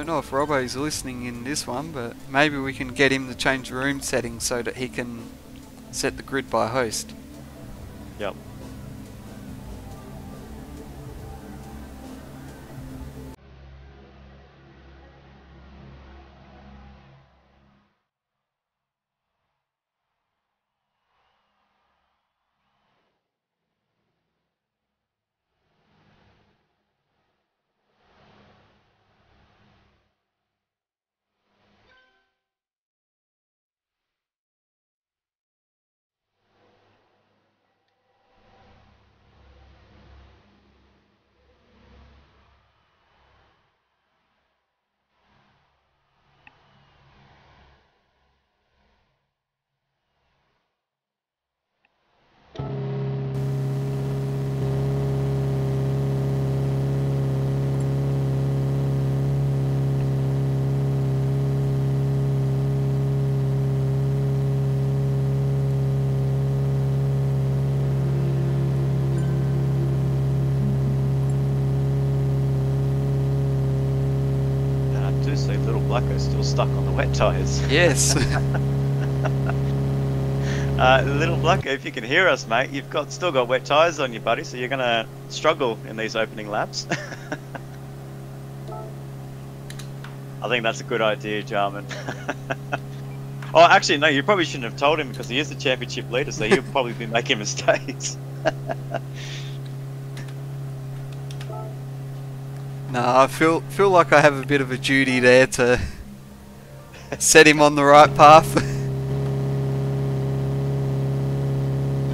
know if Robbo's listening in this one, but maybe we can get him to change the room settings so that he can set the grid by host. Yep. Blacko still stuck on the wet tyres. Yes. Little Blacko, if you can hear us, mate, you've still got wet tyres on you, buddy, so you're going to struggle in these opening laps. I think that's a good idea, Jarman. Oh, actually, no, you probably shouldn't have told him, because he is the championship leader, so he'll probably be making mistakes. No, I feel like I have a bit of a duty there to set him on the right path.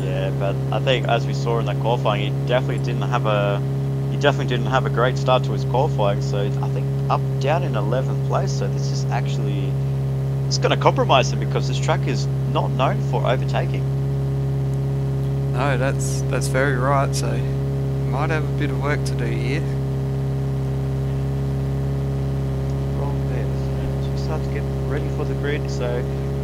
Yeah, but I think as we saw in the qualifying, he definitely didn't have a great start to his qualifying. So I think down in 11th place. So this is actually going to compromise him, because this track is not known for overtaking. No, that's very right. So he might have a bit of work to do here. Start to get ready for the grid. So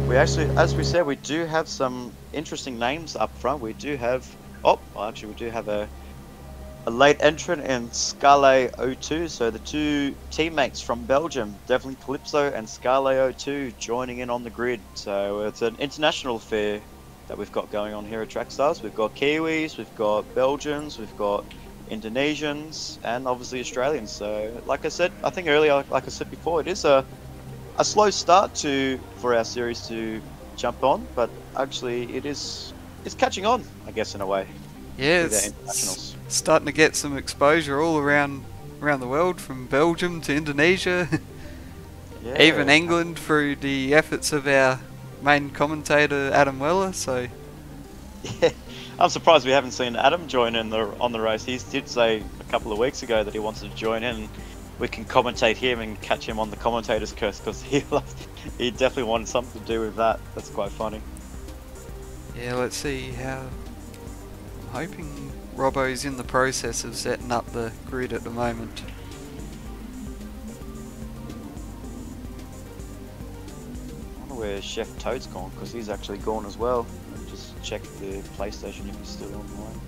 we actually, as we said, we do have some interesting names up front. We do have we do have a late entrant in Scale 02. So the two teammates from Belgium, definitely Calypso and Scale 02, joining in on the grid. So it's an international affair that we've got going on here at Trackstars. We've got Kiwis, we've got Belgians, we've got Indonesians, and obviously Australians. So like I said, I think earlier, like I said before, it is a slow start for our series to jump on, but actually it's catching on, I guess, in a way. Yeah, it's starting to get some exposure all around the world, from Belgium to Indonesia, yeah. Even England, through the efforts of our main commentator Adam Weller. So yeah, I'm surprised we haven't seen Adam join in on the race. He did say a couple of weeks ago that he wanted to join in. We can commentate him and catch him on the commentator's curse, because he definitely wanted something to do with that. That's quite funny. Yeah, let's see how. I'm hoping Robbo's in the process of setting up the grid at the moment. where Chef Toad's gone, because he's actually gone as well. Just check the PlayStation if he's still online.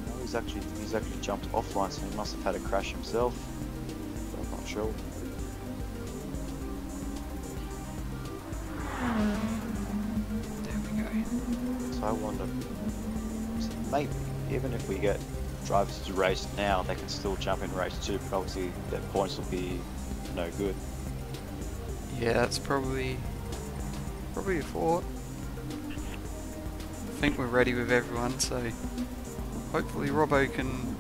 No, he's actually jumped offline, so he must have had a crash himself. But I'm not sure. There we go. So I wonder, maybe even if we get drivers to race now, they can still jump in race 2, but obviously their points will be no good. Yeah, that's probably a thought. I think we're ready with everyone, so hopefully Robbo can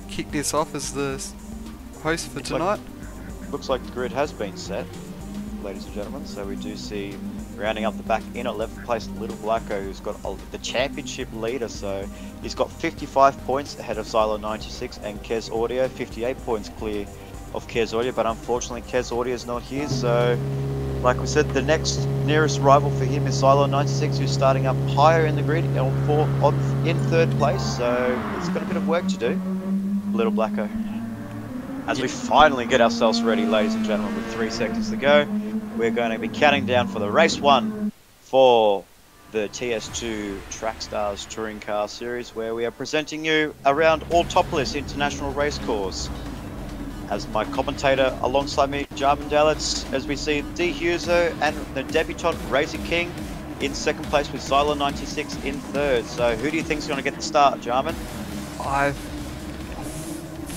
kick this off as the host for tonight. Looks like the grid has been set, ladies and gentlemen, so we do see rounding up the back in 11th place Little Blacko, who's got the championship leader, so he's got 55 points ahead of Silo 96 and Kez Audio, 58 points clear of Kez Audio, but unfortunately Kez Audio is not here, so like we said, the next nearest rival for him is Silo 96, who's starting up higher in the grid in 3rd place, so it's got a bit of work to do, Little Blacko. As we finally get ourselves ready, ladies and gentlemen, with 3 seconds to go, we're going to be counting down for the race 1 for the TS2 Trackstars Touring Car Series, where we are presenting you around Autopolis International Racecourse. As my commentator alongside me, Jarman Dalitz, as we see D. Huso and the debutant Razor King in 2nd place with Silo 96 in 3rd. So who do you think is going to get the start, Jarman? I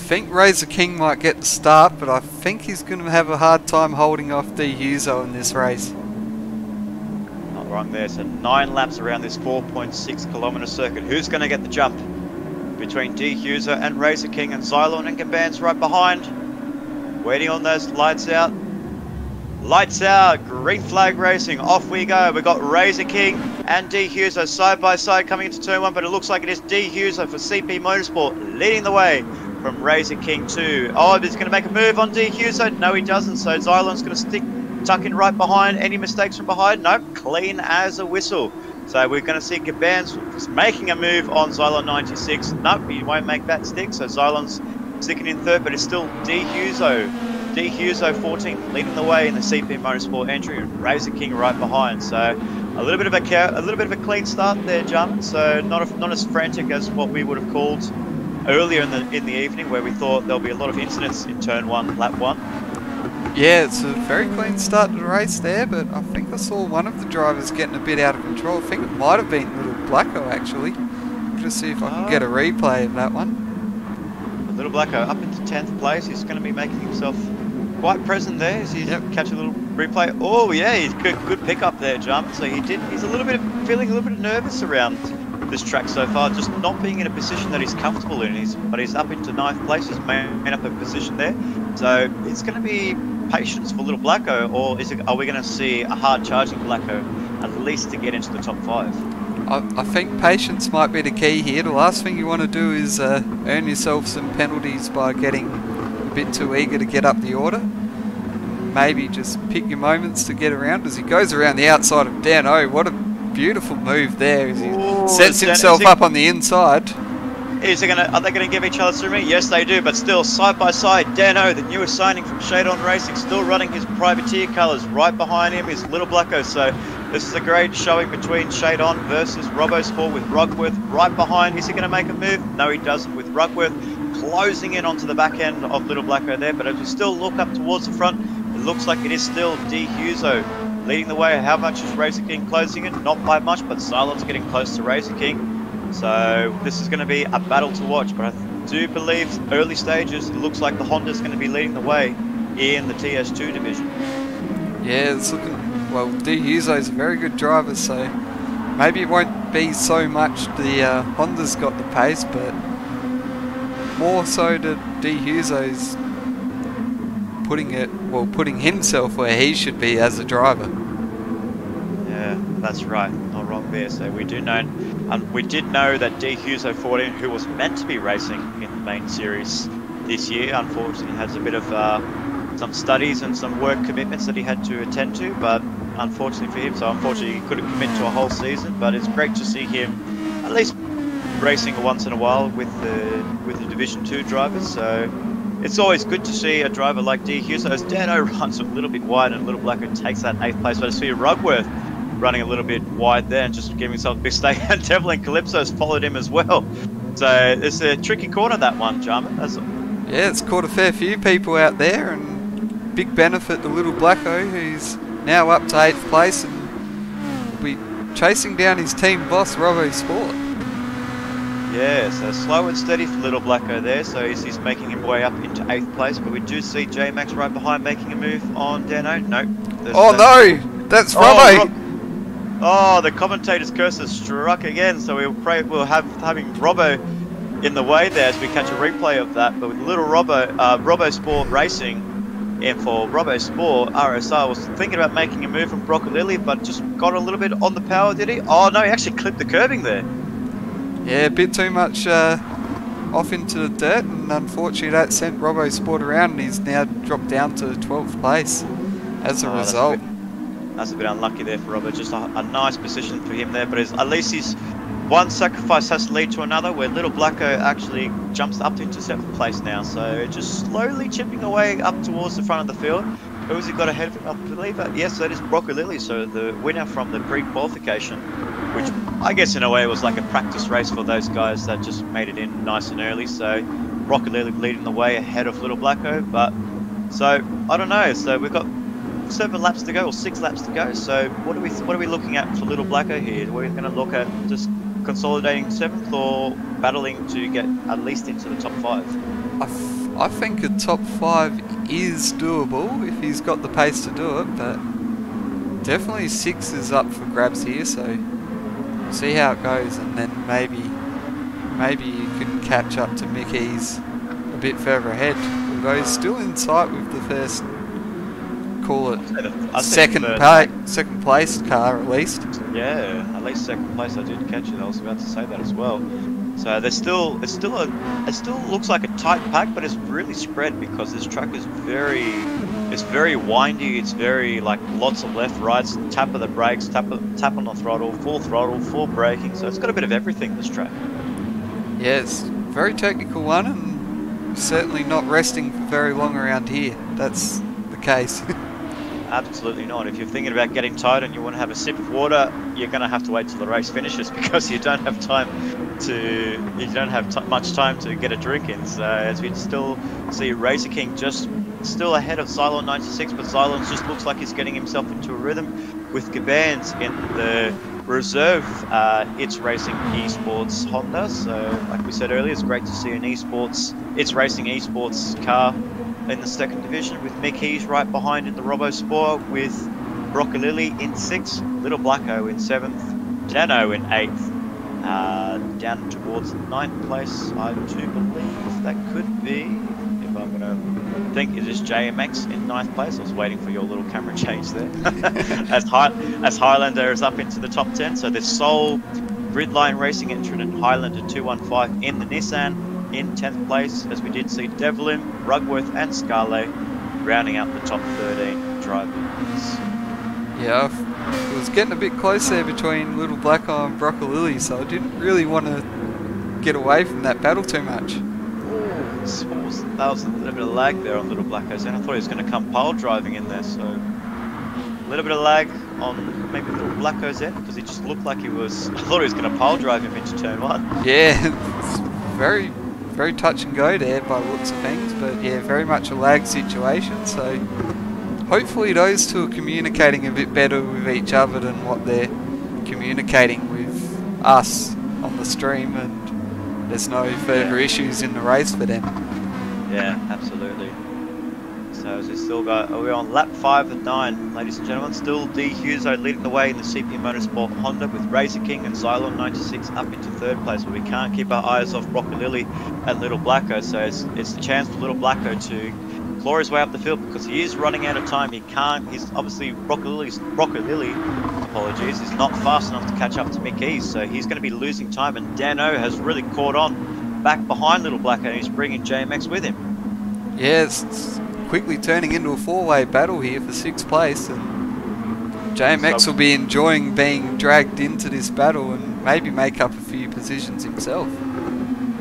think Razor King might get the start, but I think he's going to have a hard time holding off D. Huso in this race. Not wrong there. So 9 laps around this 4.6 kilometre circuit. Who's going to get the jump? Between D. Huso and Razor King, and Xylon and Gamban's right behind. Waiting on those lights out. Lights out, green flag racing, off we go. We've got Razor King and D. Huso side by side coming into turn 1, but it looks like it is D. Huso for CP Motorsport leading the way from Razor King 2. Oh, he's going to make a move on D. Huso. No, he doesn't. So Xylon's going to tuck in right behind. Any mistakes from behind? Nope, clean as a whistle. So we're going to see Gaban's making a move on Xylon 96. Nope, he won't make that stick. So Xylon's sticking in 3rd, but it's still D. Huso. D. Huso 14 leading the way in the CP Motorsport entry, and Razor King right behind. So a little bit of a clean start there, Jarman. So not as frantic as what we would have called earlier in the evening, where we thought there'll be a lot of incidents in turn 1, lap 1. Yeah, it's a very clean start to the race there, but I think I saw one of the drivers getting a bit out of control. I think it might have been Little Blacko actually. We'll just see if I can get a replay of that one. Little Blacko up into 10th place. He's going to be making himself quite present there as he catch a little replay. Oh yeah, he's good pickup there, Jarman. So he's feeling a little bit nervous around this track so far, just not being in a position that he's comfortable in. But he's up into 9th place. He's made up a position there. So it's going to be patience for Little Blacko, or are we going to see a hard charging Blacko at least to get into the top 5? I think patience might be the key here. The last thing you want to do is earn yourself some penalties by getting a bit too eager to get up the order. Maybe just pick your moments to get around as he goes around the outside of Dano. What a beautiful move there as he sets himself up on the inside. Are they going to give each other through me? Yes, they do, but still, side by side, Dano, the newest signing from Shade On Racing, still running his privateer colours. Right behind him is Little Blacko, so this is a great showing between Shade On versus Robosport with Ruckworth right behind. Is he going to make a move? No, he doesn't, with Ruckworth closing in onto the back end of Little Blacko there, but as we still look up towards the front, it looks like it is still D. Huso leading the way. How much is Razor King closing in? Not by much, but Silent's getting close to Razor King. So this is going to be a battle to watch, but I do believe early stages, it looks like the Honda's going to be leading the way in the TS2 division. Yeah, it's looking, well, D. Huso is a very good driver, so maybe it won't be so much the Honda's got the pace, but more so that D. Huso's putting himself where he should be as a driver. Yeah, that's right. Not wrong there. So we did know that D. Huso 14, who was meant to be racing in the main series this year, unfortunately has a bit of some studies and some work commitments that he had to attend to, but unfortunately for him, he couldn't commit to a whole season. But it's great to see him at least racing once in a while with the Division 2 drivers. So it's always good to see a driver like D. Hughes. As Dano runs a little bit wide and Little Blacko takes that 8th place. But I see Rugworth running a little bit wide there and just giving himself a big stake. And Devlin Calypso's followed him as well. So it's a tricky corner, that one, Jarman. Yeah, it's caught a fair few people out there, and big benefit to Little Blacko, who's now up to 8th place and will be chasing down his team boss, Robbo Sport. Yeah, so slow and steady for Little Blacko there, so he's making his way up into 8th place, but we do see J-Max right behind making a move on Dano. No. Oh no! That's Robbo! Oh, the commentator's curse has struck again, so we'll have having Robbo in the way there as we catch a replay of that, but with little Robbo Sport Racing, and for Robbo Sport, RSR was thinking about making a move from Broccolilli, but just got a little bit on the power, did he? Oh no, he actually clipped the curbing there. Yeah, a bit too much off into the dirt, and unfortunately that sent Robbo Sport around, and he's now dropped down to 12th place as a result. That's a bit unlucky there for Robbo. Just a nice position for him there, but at least he's one sacrifice has to lead to another, where Little Blacko actually jumps up into 7th place now. So just slowly chipping away up towards the front of the field. Who's he got ahead of him? I believe yes, that is Broccolilli, so the winner from the pre-qualification, which I guess in a way was like a practice race for those guys that just made it in nice and early. So Broccolilli leading the way ahead of Little Blacko, but so I don't know. So we've got 7 laps to go, or 6 laps to go. So what are we looking at for Little Blacko here? We're going to look at just consolidating 7th or battling to get at least into the top 5. I think a top 5 is doable if he's got the pace to do it, but definitely 6 is up for grabs here. So see how it goes, and then maybe you can catch up to Mickey's a bit further ahead. Although he's still in sight with the first, call it second place car at least. Yeah, at least 2nd place. I did catch it. I was about to say that as well. So it still looks like a tight pack, but it's really spread because this track is very windy. It's very like lots of left, rights, tap of the brakes, tap on the throttle, full braking. So it's got a bit of everything, this track. Yeah, it's a very technical one, and certainly not resting for very long around here. That's the case. Absolutely not. If you're thinking about getting tired and you want to have a sip of water, you're going to have to wait till the race finishes, because you don't have much time to get a drink in. So as we still see Razor King just still ahead of Cylon 96, but Cylon just looks like he's getting himself into a rhythm with Gabans in the reserve It's Racing Esports Honda. So like we said earlier, it's great to see an It's Racing Esports car in the 2nd division, with Mick Hees right behind in the Robbo Sport, with Broccolilli in 6th, Little Blacko in 7th, Dano in 8th, down towards 9th place. I do believe that could be, if I'm going to think, it is JMX in 9th place. I was waiting for your little camera change there. as Highlander is up into the top 10, so there's sole Gridline Racing entrant and Highlander 215 in the Nissan in 10th place, as we did see Devlin, Rugworth and Scarlet rounding out the top 13 drivers. Yeah, it was getting a bit close there between Little Blacko and Broccolilli, so I didn't really want to get away from that battle too much. That was a little bit of lag there on Little Blacko's end. I thought he was going to come pile driving in there, so a little bit of lag on maybe Little Blacko's end, because he just looked like I thought he was going to pile drive him into turn 1. Yeah, it's very touch and go there by the looks of things, but yeah, very much a lag situation. So hopefully those two are communicating a bit better with each other than what they're communicating with us on the stream, and there's no further issues in the race for them. Yeah, absolutely. So as we still got, we're on lap 5 of 9, ladies and gentlemen. Still D Hughes leading the way in the CP Motorsport Honda, with Razor King and Cylon 96 up into 3rd place. But we can't keep our eyes off Broccolilli and Little Blacko. So it's the chance for Little Blacko to claw his way up the field, because he is running out of time. He's obviously Broccolilli, apologies, is not fast enough to catch up to Mick Hees. So he's going to be losing time, and Dano has really caught on back behind Little Blacko, and he's bringing JMX with him. Yeah, it's quickly turning into a 4-way battle here for 6th place, and JMX will be enjoying being dragged into this battle and maybe make up a few positions himself.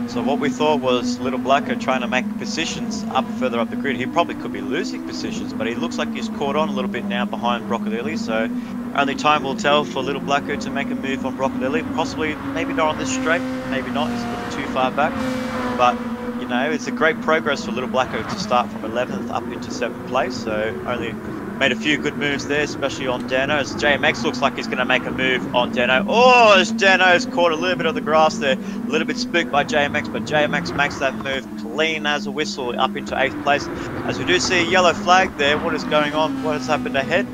So what we thought was Little Blacker trying to make positions further up the grid. He probably could be losing positions, but he looks like he's caught on a little bit now behind Broccolilli. So only time will tell for Little Blacker to make a move on Broccolilli. Possibly, maybe not on this straight, maybe not. He's a little too far back. But, you know, it's a great progress for Little Blacker to start from 11th up into 7th place. So only made a few good moves there, especially on Dano. As JMX looks like he's going to make a move on Dano. Oh, as Dano's caught a little bit of the grass there. A little bit spooked by JMX, but JMX makes that move clean as a whistle up into 8th place. As we do see a yellow flag there. What is going on? What has happened ahead?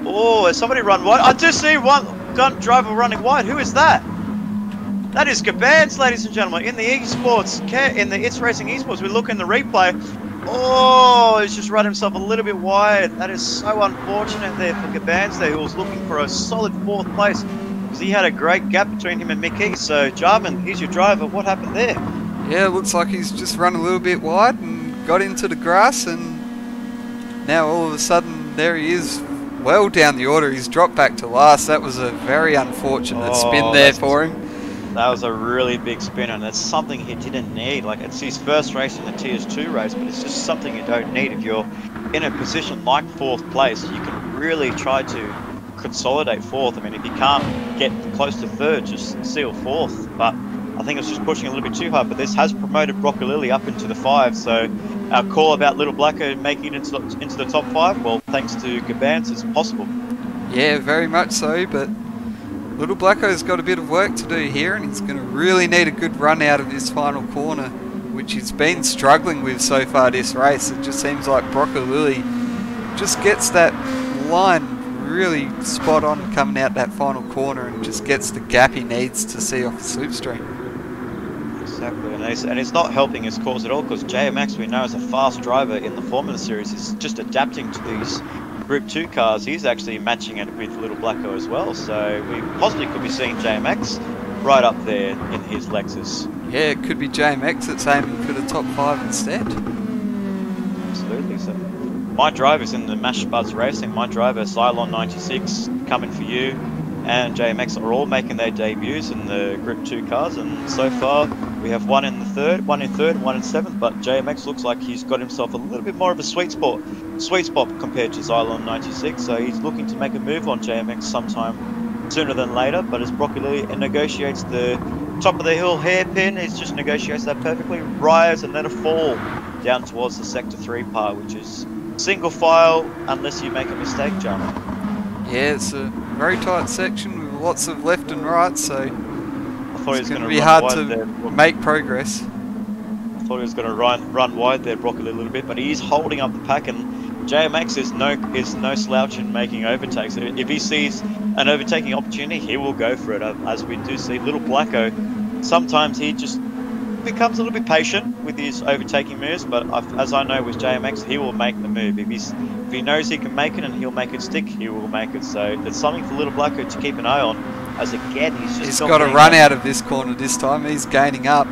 Oh, has somebody run wide? I do see one driver running wide. Who is that? That is Gabans, ladies and gentlemen. In the esports, in the It's Racing esports, we look in the replay. Oh, he's just run himself a little bit wide. That is so unfortunate there for Gabans there, who was looking for a solid 4th place because he had a great gap between him and Mickey. So, Jarman, he's your driver. What happened there? Yeah, it looks like he's just run a little bit wide and got into the grass, and now all of a sudden there he is, well down the order. He's dropped back to last. That was a very unfortunate spin there for him. That was a really big spin, and it's something he didn't need. Like, it's his first race in the TS2 race, but it's just something you don't need. If you're in a position like 4th place, you can really try to consolidate 4th. I mean, if you can't get close to 3rd, just seal 4th. But I think it's just pushing a little bit too hard. But this has promoted Broccolilli up into the 5, so our call about Little Blacker making it into the top 5, well, thanks to Gabans, it's possible. Yeah, very much so, but Little Blacko's got a bit of work to do here, and he's going to really need a good run out of this final corner, which he's been struggling with so far this race. It just seems like Broccolilli just gets that line really spot on coming out that final corner and just gets the gap he needs to see off the slipstream. Exactly, and it's not helping his cause at all, because JMX, we know, is a fast driver in the Formula Series. He's just adapting to these Group 2 cars. He's actually matching it with Little Blacko as well, so we possibly could be seeing JMX right up there in his Lexus. Yeah, it could be JMX that's aiming for the top 5 instead. Absolutely. So my driver's in the Mash Buzz Racing. My driver, Cylon 96, coming for you, and JMX are all making their debuts in the Group 2 cars, and so far we have one in 3rd, one in 7th, but JMX looks like he's got himself a little bit more of a sweet spot compared to Xylon 96, so he's looking to make a move on JMX sometime sooner than later. But as Broccolilli negotiates the top of the hill hairpin, he just negotiates that perfectly, rise and let it fall down towards the Sector 3 part, which is single file unless you make a mistake, John. Yeah, it's a very tight section with lots of left and right, so it's going to be hard to make progress. I thought he was going to run wide there, Broccolilli, a little bit, but he is holding up the pack, and JMX is no slouch in making overtakes. If he sees an overtaking opportunity, he will go for it. As we do see, Little Blacko, sometimes he just becomes a little bit patient with his overtaking moves, but as I know with JMX, he will make the move. If he knows he can make it and he'll make it stick, he will make it. So it's something for Little Blacko to keep an eye on, as again, he's got to run out of this corner this time. He's gaining up.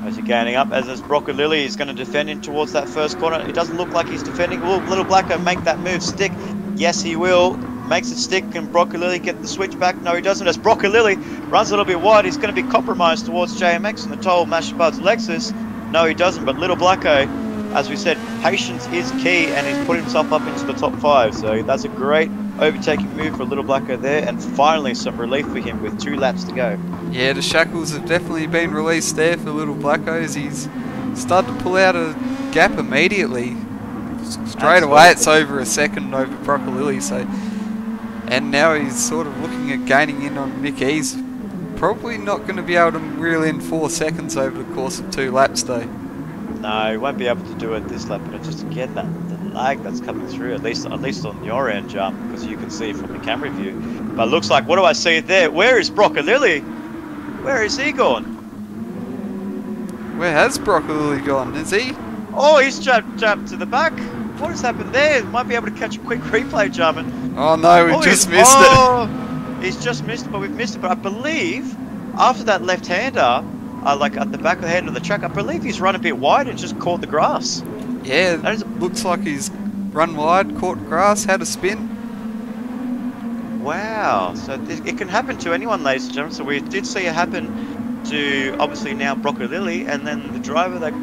As he's gaining up, as Broccolilli is going to defend in towards that first corner. It doesn't look like he's defending. Will Little Blacko make that move stick? Yes, he will. Makes it stick, and Broccolilli get the switch back? No, he doesn't. As Broccolilli runs a little bit wide, he's going to be compromised towards JMX and the Toll Mash Buds Lexus. No, he doesn't, but Little Blacko, as we said, patience is key, and he's put himself up into the top 5. So that's a great overtaking move for Little Blacko there, and finally some relief for him with 2 laps to go. Yeah, the shackles have definitely been released there for Little Blacko, as he's started to pull out a gap immediately. Straight away it's over a second over Broccolilli, so... And now he's sort of looking at gaining in on Mick. He's probably not going to be able to reel in 4 seconds over the course of 2 laps though. No, he won't be able to do it this lap, but just again the lag that's coming through, at least on your end, Jump, because you can see from the camera view. But it looks like, what do I see there? Where is Broccolilli? Where is he gone? Where has Broccolilli gone? Is he? Oh, he's jumped to the back. What has happened there? Might be able to catch a quick replay, Jarman. Oh no, we've just missed it. He's just missed it, but we've missed it. But I believe after that left-hander, like at the back of the head of the track, I believe he's run a bit wide and just caught the grass. Yeah, looks like he's run wide, caught grass, had a spin. Wow, so it can happen to anyone, ladies and gentlemen. So we did see it happen to obviously now Broccolilli, and then the driver that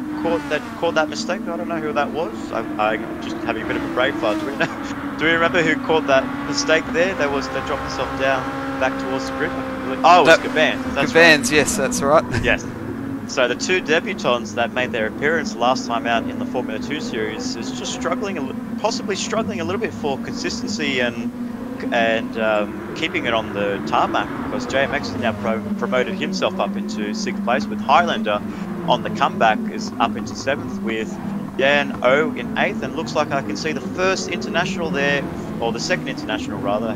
caught that mistake. I don't know who that was. I'm just having a bit of a brain fart. Do we remember who caught that mistake there? They dropped themselves down back towards the grid. Oh, it was Gabans. That's Gabans, right. yes, that's right. Yes. So the two debutants that made their appearance last time out in the Formula 2 series is just possibly struggling a little bit for consistency and keeping it on the tarmac, because JMX has now promoted himself up into 6th place, with Highlander on the comeback is up into 7th, with Jan O in 8th, and looks like I can see the first international there, or the second international rather,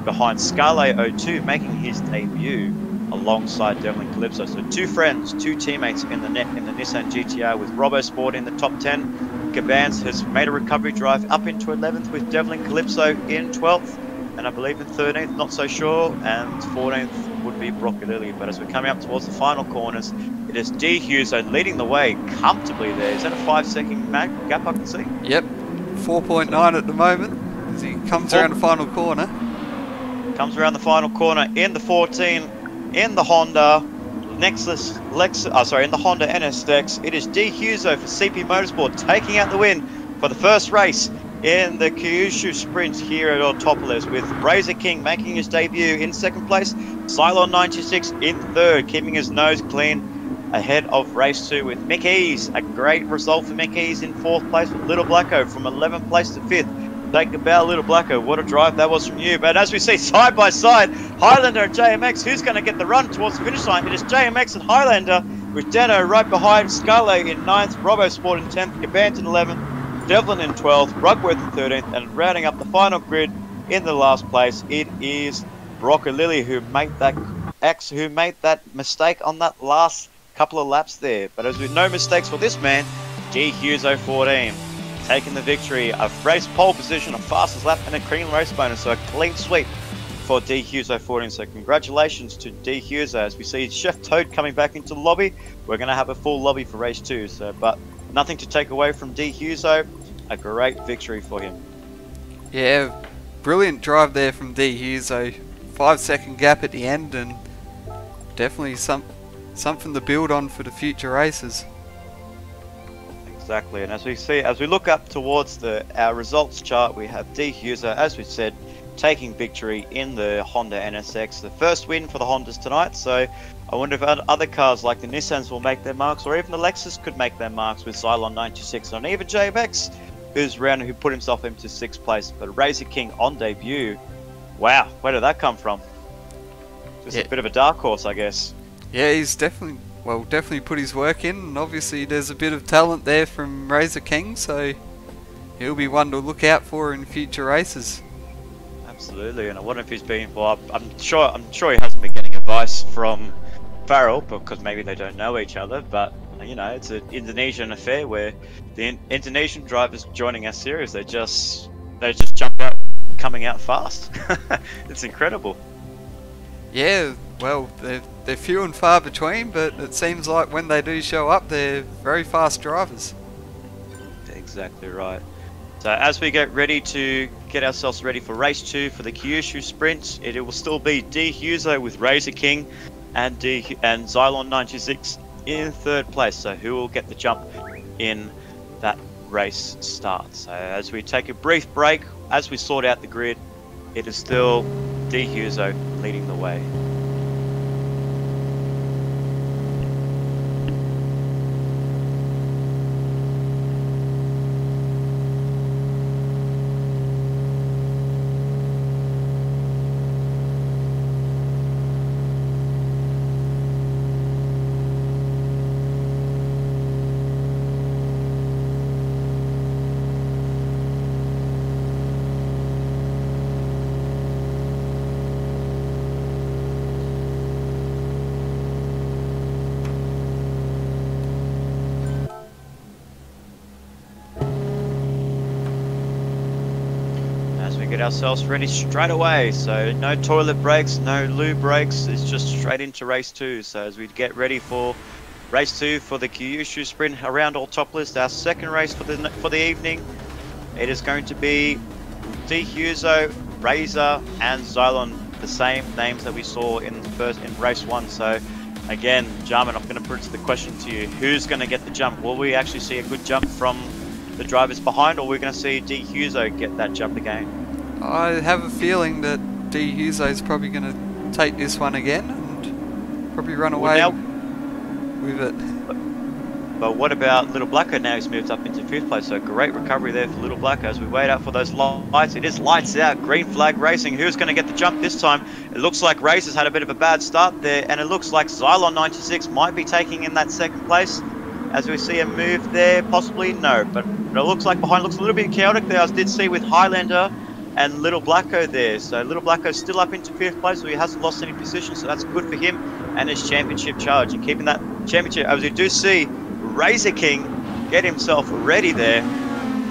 behind Scale 02 making his debut alongside Devlin Calypso. So two friends, two teammates in the Nissan GTR, with RoboSport in the top 10. Gabans has made a recovery drive up into 11th, with Devlin Calypso in 12th, and I believe in 13th, not so sure, and 14th would be Broccolilli. But as we're coming up towards the final corners, it is D Huso leading the way comfortably there. Is that a 5-second gap I can see? Yep, 4.9 at the moment as he comes around the final corner. Comes around the final corner in the 14, in the Honda in the Honda NSX. It is D Huso for CP Motorsport taking out the win for the first race in the Kyushu Sprint here at Autopolis, with Razor King making his debut in 2nd place, Cylon 96 in 3rd, keeping his nose clean ahead of race 2, with Mick Ease. A great result for Mick Ease in 4th place, with Little Blacko from 11th place to 5th. Take a bow, Little Blacko. What a drive that was from you. But as we see side by side, Highlander and JMX, who's going to get the run towards the finish line? It is JMX and Highlander, with Dano right behind, Scale in 9th, RoboSport in 10th, Gabans in 11th, Devlin in 12th, Rugworth in 13th, and rounding up the final grid in the last place, it is Broccolilli who made that mistake on that last couple of laps there. But as with no mistakes for this man, D Huso 14. Taking the victory, a race pole position, a fastest lap, and a clean race bonus. So a clean sweep for D Huso 14. So congratulations to D Huso. As we see Chef Toad coming back into the lobby, we're going to have a full lobby for race 2. So, but nothing to take away from D Huso. A great victory for him. Yeah, brilliant drive there from D Huso. 5-second gap at the end, and definitely something to build on for the future races. Exactly, and as we look up towards our results chart, we have D Huso, as we said, taking victory in the Honda NSX, the first win for the Hondas tonight. So I wonder if other cars like the Nissans will make their marks, or even the Lexus could make their marks with Cylon 96, and even JMX, who put himself into 6th place. But Razor King on debut, wow, where did that come from? Just a bit of a dark horse, I guess. Yeah, he's definitely put his work in, and obviously there's a bit of talent there from Razor King, so he'll be one to look out for in future races. Absolutely, and I wonder if he's been. Well, I'm sure he hasn't been getting advice from Farrell, because maybe they don't know each other. But you know, it's an Indonesian affair where the Indonesian drivers joining our series, they just jump out, coming out fast. It's incredible. Yeah, well, they're few and far between, but it seems like when they do show up, they're very fast drivers. Exactly right. So as we get ourselves ready for race 2 for the Kyushu Sprint, it will still be D Huso with Razor King and Xylon 96 in 3rd place. So who will get the jump in that race start? So as we take a brief break, as we sort out the grid, it is still D Huso leading the way. Get ourselves ready straight away, so no toilet breaks, no loo breaks, it's just straight into race 2. So as we get ready for race 2 for the Kyushu Sprint around Autopolis, our second race for the evening, it is going to be D Huso, Razor and Xylon, the same names that we saw in race 1. So again, Jarman, I'm going to put the question to you. Who's going to get the jump? Will we actually see a good jump from the drivers behind, or are we going to see D. Huso get that jump again? I have a feeling that D. Huso is probably going to take this one again and probably run away with it. But what about Little Blacko? Now he's moved up into 5th place, so great recovery there for Little Blacko as we wait out for those lights. It is lights out, green flag racing. Who's going to get the jump this time? It looks like Race has had a bit of a bad start there, and it looks like Xylon 96 might be taking in that 2nd place. As we see a move there, possibly no, but it looks like behind looks a little bit chaotic there. I did see with Highlander and Little Blacko there. So Little Blacko's still up into 5th place, so he hasn't lost any position, so that's good for him and his championship charge and keeping that championship. As we do see Razor King get himself ready there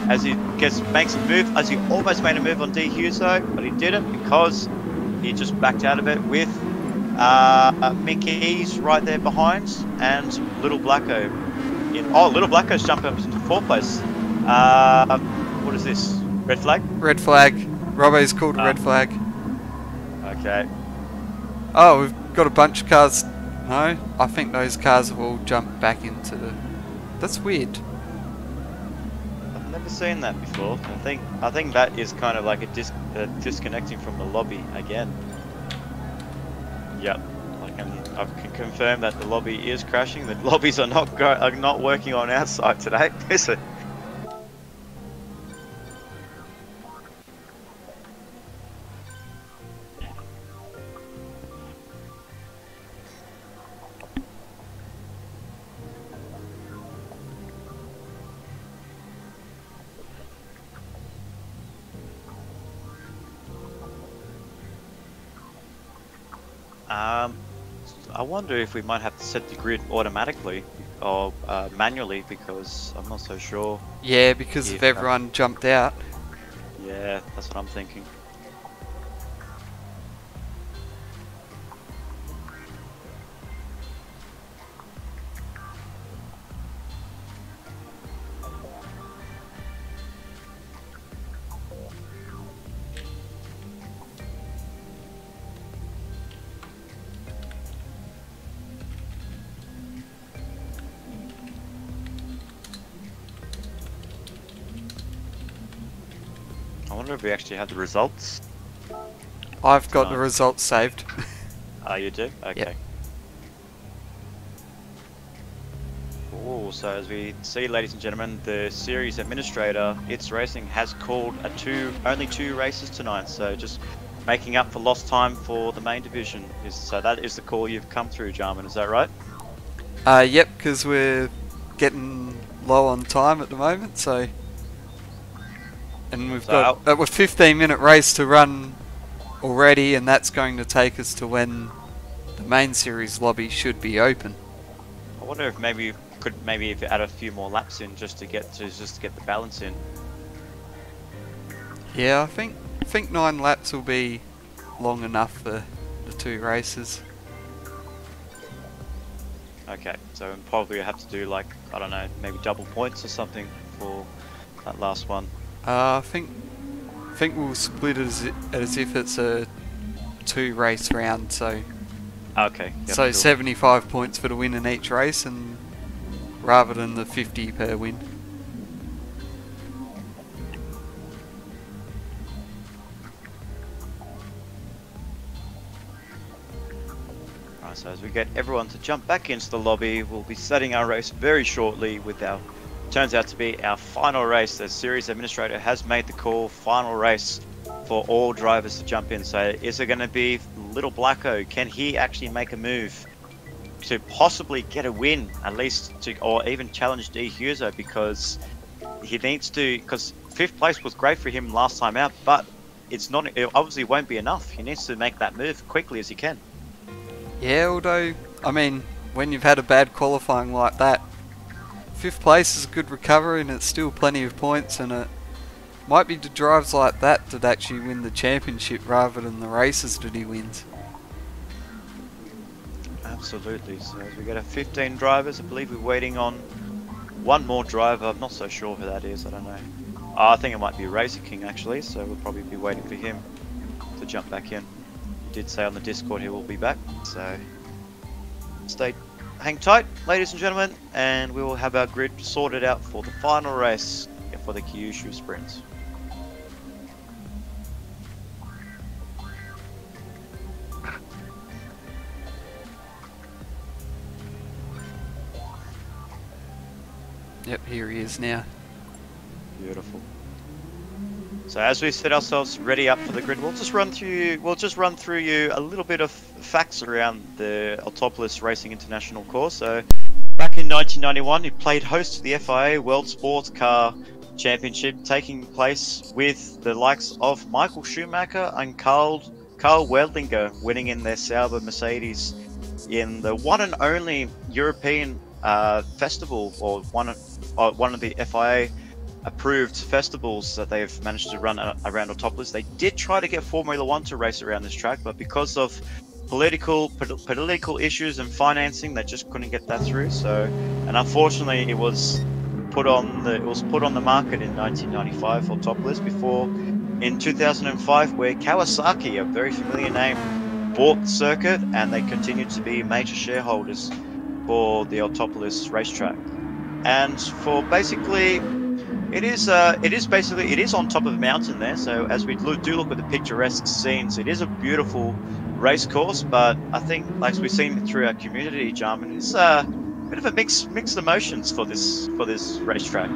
as he makes a move, as he almost made a move on D. Huso, but he didn't because he just backed out of it with Mickey's right there behind and Little Blacko. Little Blacko's jumped up into 4th place. What is this? Red flag? Red flag. Robbo's called a red flag. Okay. Oh, we've got a bunch of cars. No, I think those cars have all jumped back into the... That's weird. I've never seen that before. I think that is kind of like a disconnecting from the lobby again. Yep. I can confirm that the lobby is crashing. The lobbies are not working on our side today, is it? I wonder if we might have to set the grid automatically or manually, because I'm not so sure. Yeah, because if everyone jumped out. Yeah, that's what I'm thinking. I wonder if we actually have the results. I've got the results saved. Oh, you do? Okay. Yep. Oh, so as we see, ladies and gentlemen, the series administrator, It's Racing, has called only 2 races tonight. So just making up for lost time for the main division. So that is the call you've come through, Jarman. Is that right? Yep, because we're getting low on time at the moment, so... And we've got a 15-minute race to run already, and that's going to take us to when the main series lobby should be open. I wonder if maybe could add a few more laps in just to get the balance in. Yeah, I think 9 laps will be long enough for the 2 races. Okay, so we'll probably have to do, like, I don't know, maybe double points or something for that last one. I think we'll split it as if it's a 2 race round, so okay. Yep, so cool. 75 points for the win in each race, and rather than the 50 per win. Right, so as we get everyone to jump back into the lobby, we'll be setting our race very shortly with our... Turns out to be our final race. The series administrator has made the call, final race for all drivers to jump in. So is it going to be Little Blacko? Can he actually make a move to possibly get a win, at least, or even challenge D. Huso? Because he needs to, because 5th place was great for him last time out, but it obviously won't be enough. He needs to make that move quickly as he can. Yeah, although, I mean, when you've had a bad qualifying like that, 5th place is a good recovery, and it's still plenty of points, and it might be the drives like that that actually win the championship rather than the races that he wins. Absolutely. So as we get 15 drivers, I believe we're waiting on one more driver. I'm not so sure who that is. I don't know. I think it might be Razor King actually, so we'll probably be waiting for him to jump back in. He did say on the Discord he will be back, so hang tight, ladies and gentlemen, and we will have our grid sorted out for the final race for the Kyushu sprints. Yep, here he is now. Beautiful. So as we set ourselves ready up for the grid, we'll just run through you a little bit of facts around the Autopolis Racing International course. So back in 1991, he played host to the FIA World Sports Car Championship, taking place with the likes of Michael Schumacher and Carl Weldlinger winning in their Sauber Mercedes in the one and only European festival, or one of the FIA approved festivals that they've managed to run around Autopolis. They did try to get Formula One to race around this track, but because of political issues and financing, they just couldn't get that through. So, and unfortunately, it was put on the market in 1995 for Autopolis, before in 2005, where Kawasaki, a very familiar name, bought the circuit, and they continued to be major shareholders for the Autopolis racetrack. And for basically, it is on top of a mountain there. So as we do look at the picturesque scenes, it is a beautiful race course. But I think, like we've seen through our community, Jarman, it's a bit of a mixed emotions for this racetrack.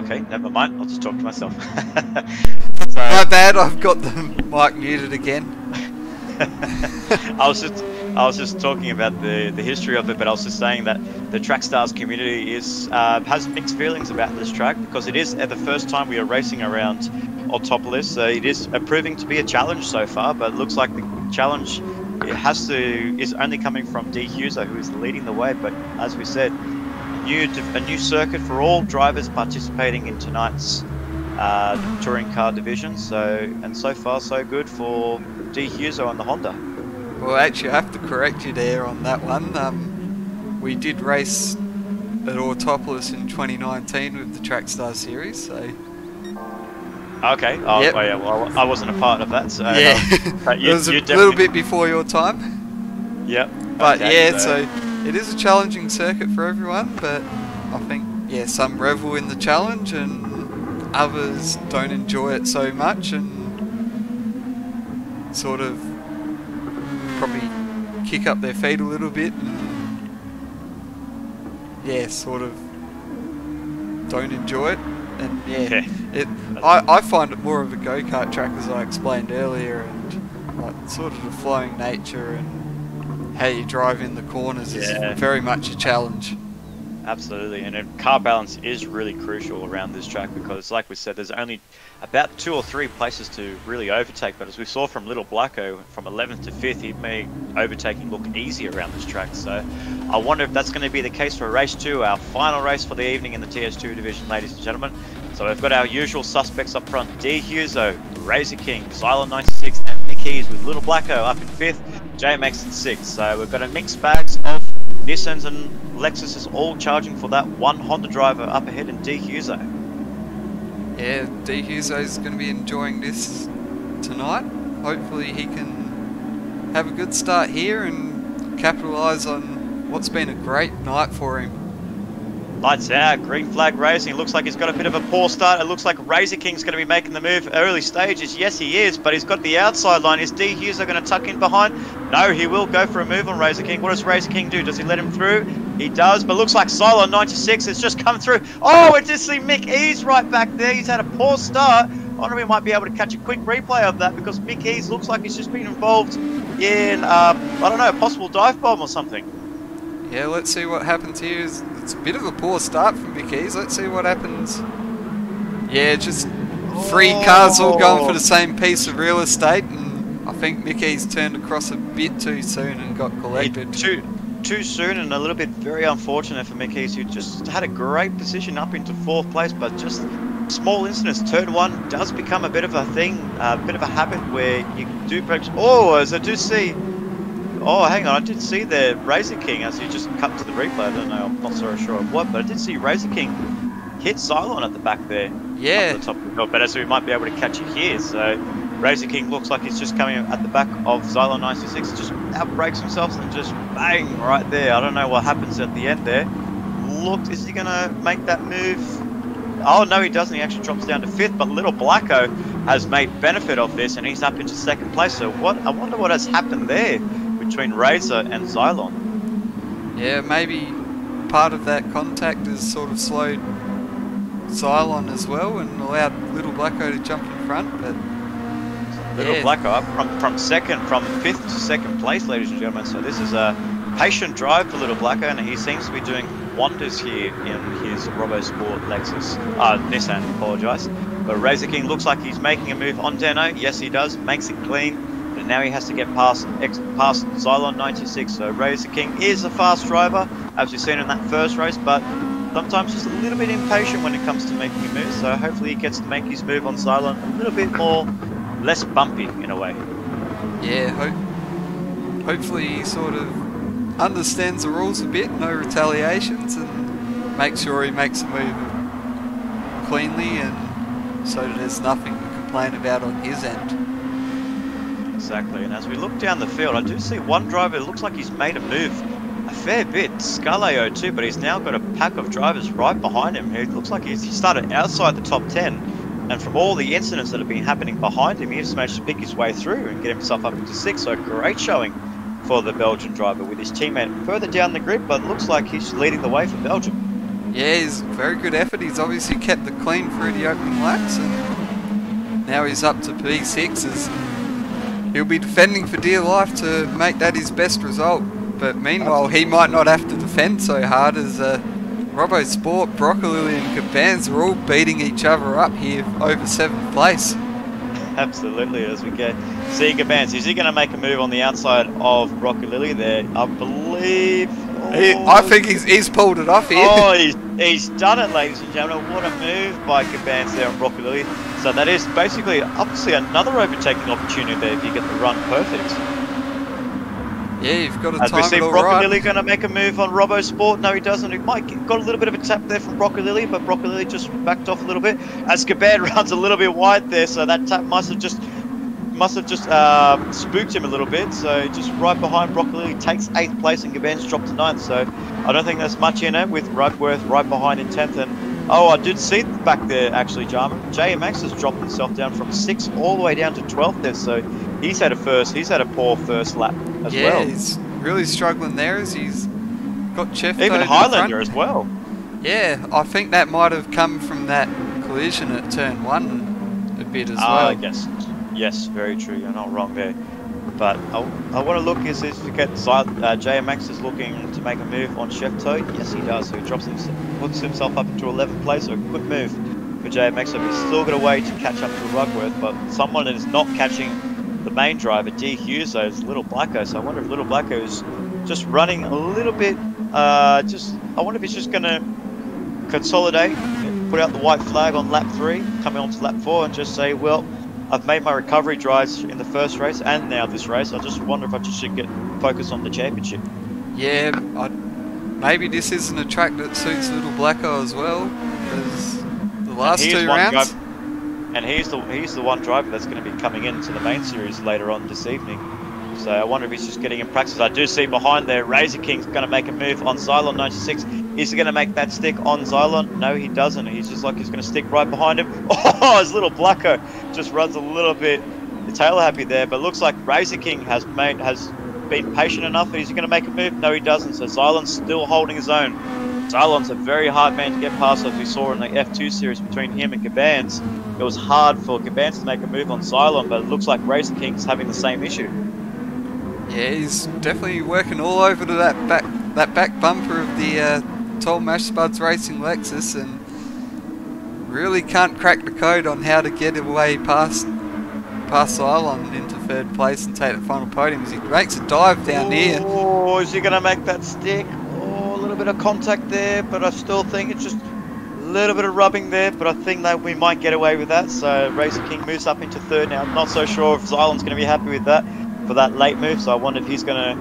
Okay, never mind. I'll just talk to myself. So, my bad. I've got the mic muted again. I was just talking about the history of it, but I was just saying that the Trackstars community has mixed feelings about this track, because it is the first time we are racing around Autopolis. It is proving to be a challenge so far, but it looks like the challenge is only coming from D. Huser, who is leading the way. But as we said, a new circuit for all drivers participating in tonight's touring car division. So far so good for D. Huser and the Honda. Well, actually, I have to correct you there on that one. We did race at Autopolis in 2019 with the Trackstar series, so... Okay. Oh, yep. Oh yeah, well, I wasn't a part of that, so... Yeah, it was a little bit before your time. Yep. But okay, yeah, so it is a challenging circuit for everyone, but I think, yeah, some revel in the challenge and others don't enjoy it so much, and sort of probably kick up their feet a little bit and, yeah, sort of don't enjoy it. And yeah, I find it more of a go-kart track, as I explained earlier, and like sort of the flowing nature and how you drive in the corners is very much a challenge. Absolutely, and car balance is really crucial around this track, because like we said, there's only about 2 or 3 places to really overtake, but as we saw from Little Blacko, from 11th to 5th, he made overtaking look easy around this track. So I wonder if that's going to be the case for race 2, our final race for the evening in the TS2 division, ladies and gentlemen. So we've got our usual suspects up front: D. Huso, Razor King, Silent 96, and Nick Keys, with Little Blacko up in 5th, JMX in 6th. So we've got a mixed bags of Nissans and Lexuses all charging for that one Honda driver up ahead in D. Huso. Yeah, D. Huso is going to be enjoying this tonight. Hopefully he can have a good start here and capitalise on what's been a great night for him. Lights out, green flag racing. It looks like he's got a bit of a poor start. It looks like Razor King's going to be making the move early stages. Yes, he is, but he's got the outside line. Is D. Huso going to tuck in behind? No, he will go for a move on Razor King. What does Razor King do? Does he let him through? He does, but looks like Silo 96 has just come through. Oh, and just see Mick E's right back there. He's had a poor start. I wonder if we might be able to catch a quick replay of that, because Mick E's looks like he's just been involved in, I don't know, a possible dive bomb or something. Yeah, let's see what happens here. It's a bit of a poor start from Mick E's. Let's see what happens. Yeah, just 3 cars all going for the same piece of real estate, and I think Mick E's turned across a bit too soon and got collected. Too soon, and a little bit very unfortunate for Mick E's, who just had a great position up into 4th place, but just small incidents. Turn 1 does become a bit of a thing, a bit of a habit where you do perhaps... Oh, as I do see... Oh, hang on, I did see the Razor King, as you just cut to the replay. I don't know, I'm not so sure of what, but I did see Razor King hit Cylon at the back there. Yeah. up the top of the hill, but as we might be able to catch it here. So Razor King looks like he's just coming at the back of Xylon 96, just outbrakes himself and just bang right there. I don't know what happens at the end there. Look, is he gonna make that move? Oh no, he doesn't. He actually drops down to 5th, but Little Blacko has made benefit of this, and he's up into 2nd place. So what? I wonder what has happened there between Razor and Xylon. Yeah, maybe part of that contact has sort of slowed Xylon as well and allowed Little Blacko to jump in front, but Little Blacko up from 5th to 2nd place, ladies and gentlemen. So this is a patient drive for Little Blacko, and he seems to be doing wonders here in his RoboSport Lexus, Nissan, apologise. But Razor King looks like he's making a move on Dano. Yes, he does. Makes it clean. But now he has to get past Xylon 96. So Razor King is a fast driver, as we've seen in that first race, but sometimes just a little bit impatient when it comes to making a move. So hopefully he gets to make his move on Xylon a little bit more, less bumpy in a way. yeah, hopefully he sort of understands the rules a bit, no retaliations, and makes sure he makes a move cleanly, and so that there's nothing to complain about on his end. Exactly, and as we look down the field, I do see one driver that looks like he's made a move a fair bit, Scarleo too, but he's now got a pack of drivers right behind him. It looks like he started outside the top 10, and from all the incidents that have been happening behind him, he's managed to pick his way through and get himself up into 6th, so great showing for the Belgian driver with his teammate further down the grid, but looks like he's leading the way for Belgium. Yeah, he's very good effort. He's obviously kept it clean through the opening laps, and now he's up to P6. He'll be defending for dear life to make that his best result. But meanwhile, he might not have to defend so hard as RoboSport, Broccoli and Cabans are all beating each other up here over 7th place. Absolutely, as we get see Cabans. Is he going to make a move on the outside of Broccoli there? I believe. I think he's pulled it off here. Oh, he's done it, ladies and gentlemen. What a move by Cabans there on Broccoli. So that is basically, obviously, another overtaking opportunity there if you get the run perfect. Yeah, you've got to as time we see it all Broccoli right. going to make a move on RoboSport. No, he doesn't. He might got a little bit of a tap there from Broccoli, but Broccoli just backed off a little bit. As Caban runs a little bit wide there, so that tap must have just spooked him a little bit. So just right behind Broccoli, takes 8th place, and Caban's dropped to 9th. So I don't think there's much in it with Rudworth right behind in 10th. And oh, I did see back there actually, Jarman. JMX has dropped himself down from 6th all the way down to 12th there. So he's had a poor first lap as well. Yeah, he's really struggling there as he's got Chef Even Highlander as well. Yeah, I think that might have come from that collision at turn 1 a bit as well. Yes, very true. You're not wrong there. But I want to look is if we get JMX is looking to make a move on Chef Toe. Yes, he does. So he puts himself up into 11th place. So a good move for JMX. So he's still got a way to catch up to Rugworth, but someone that is not catching the main driver, D Hughes, though, is Little Blacko. So I wonder if Little Blacko is just running a little bit. I wonder if he's just going to consolidate, put out the white flag on lap 3, coming on to lap 4, and just say, well, I've made my recovery drives in the first race and now this race. I just wonder if I just should get focused on the championship. Yeah, maybe this isn't a track that suits Little Blacko as well, because the last 2 rounds. And he's the one driver that's going to be coming into the main series later on this evening. So I wonder if he's just getting in practice. I do see behind there, Razor King's going to make a move on Xylon 96. Is he going to make that stick on Xylon? No, he doesn't. He's just like he's going to stick right behind him. Oh, his Little Blacko just runs a little bit tail happy there. But looks like Razor King has been patient enough. Is he going to make a move? No, he doesn't. So Xylon's still holding his own. Xylon's a very hard man to get past, as we saw in the F2 series between him and Cabans. It was hard for Cabans to make a move on Xylon, but it looks like Razor King's having the same issue. Yeah, he's definitely working all over to that back bumper of the Tall Mash Spuds Racing Lexus, and really can't crack the code on how to get away past Xylon into 3rd place and take the final podium as he makes a dive down here. Oh, is he going to make that stick? Oh, a little bit of contact there, but I still think it's just a little bit of rubbing there, but I think that we might get away with that. So Razor King moves up into 3rd now. I'm not so sure if Xylon's going to be happy with that for that late move, so I wonder if he's going to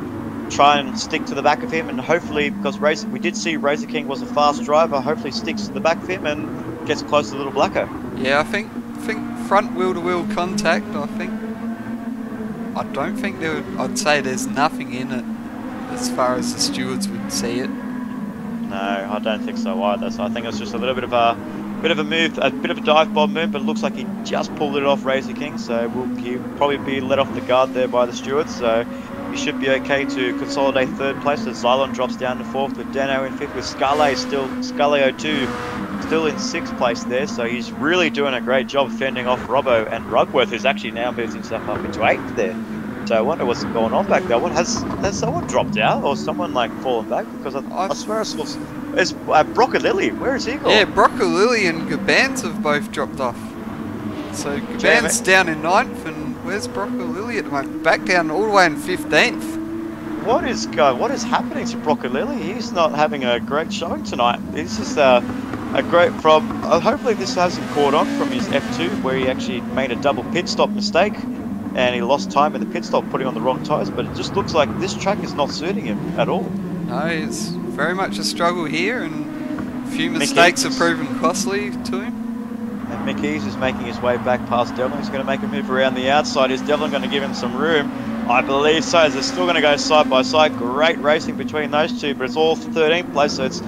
try and stick to the back of him, and hopefully, because we did see Razor King was a fast driver, hopefully sticks to the back of him and gets close to Little Blacko. Yeah, I think front wheel-to-wheel contact. I don't think there. I'd say there's nothing in it as far as the stewards would see it. No, I don't think so either. So I think it's just a little bit of a move, a bit of a dive bomb move, but it looks like he just pulled it off Razor King. So he'll probably be let off the guard there by the stewards. So he should be okay to consolidate third place. So Xylon drops down to fourth with Dano in fifth, with Scarleo2 still in sixth place there. So he's really doing a great job fending off Robbo and Rugworth, who's actually now moved himself up into eighth there. So I wonder what's going on back there. What has someone dropped out or someone like fallen back? Because I swear I saw. It's Broccolilli. Where is he gone? Yeah, Broccolilli and Gabans have both dropped off. So Gabans down in 9th, and where's Broccolilli at the moment? Back down all the way in 15th. What is happening to Broccolilli? He's not having a great showing tonight. This is a great from. Hopefully this hasn't caught on from his F2 where he actually made a double pit stop mistake. And he lost time in the pit stop putting on the wrong tyres, but it just looks like this track is not suiting him at all. No, it's very much a struggle here, and a few mistakes have proven costly to him. And Mickey's is making his way back past Devlin. He's going to make a move around the outside. Is Devlin going to give him some room? I believe so, as they're still going to go side by side. Great racing between those two, but it's all for 13th place, so it's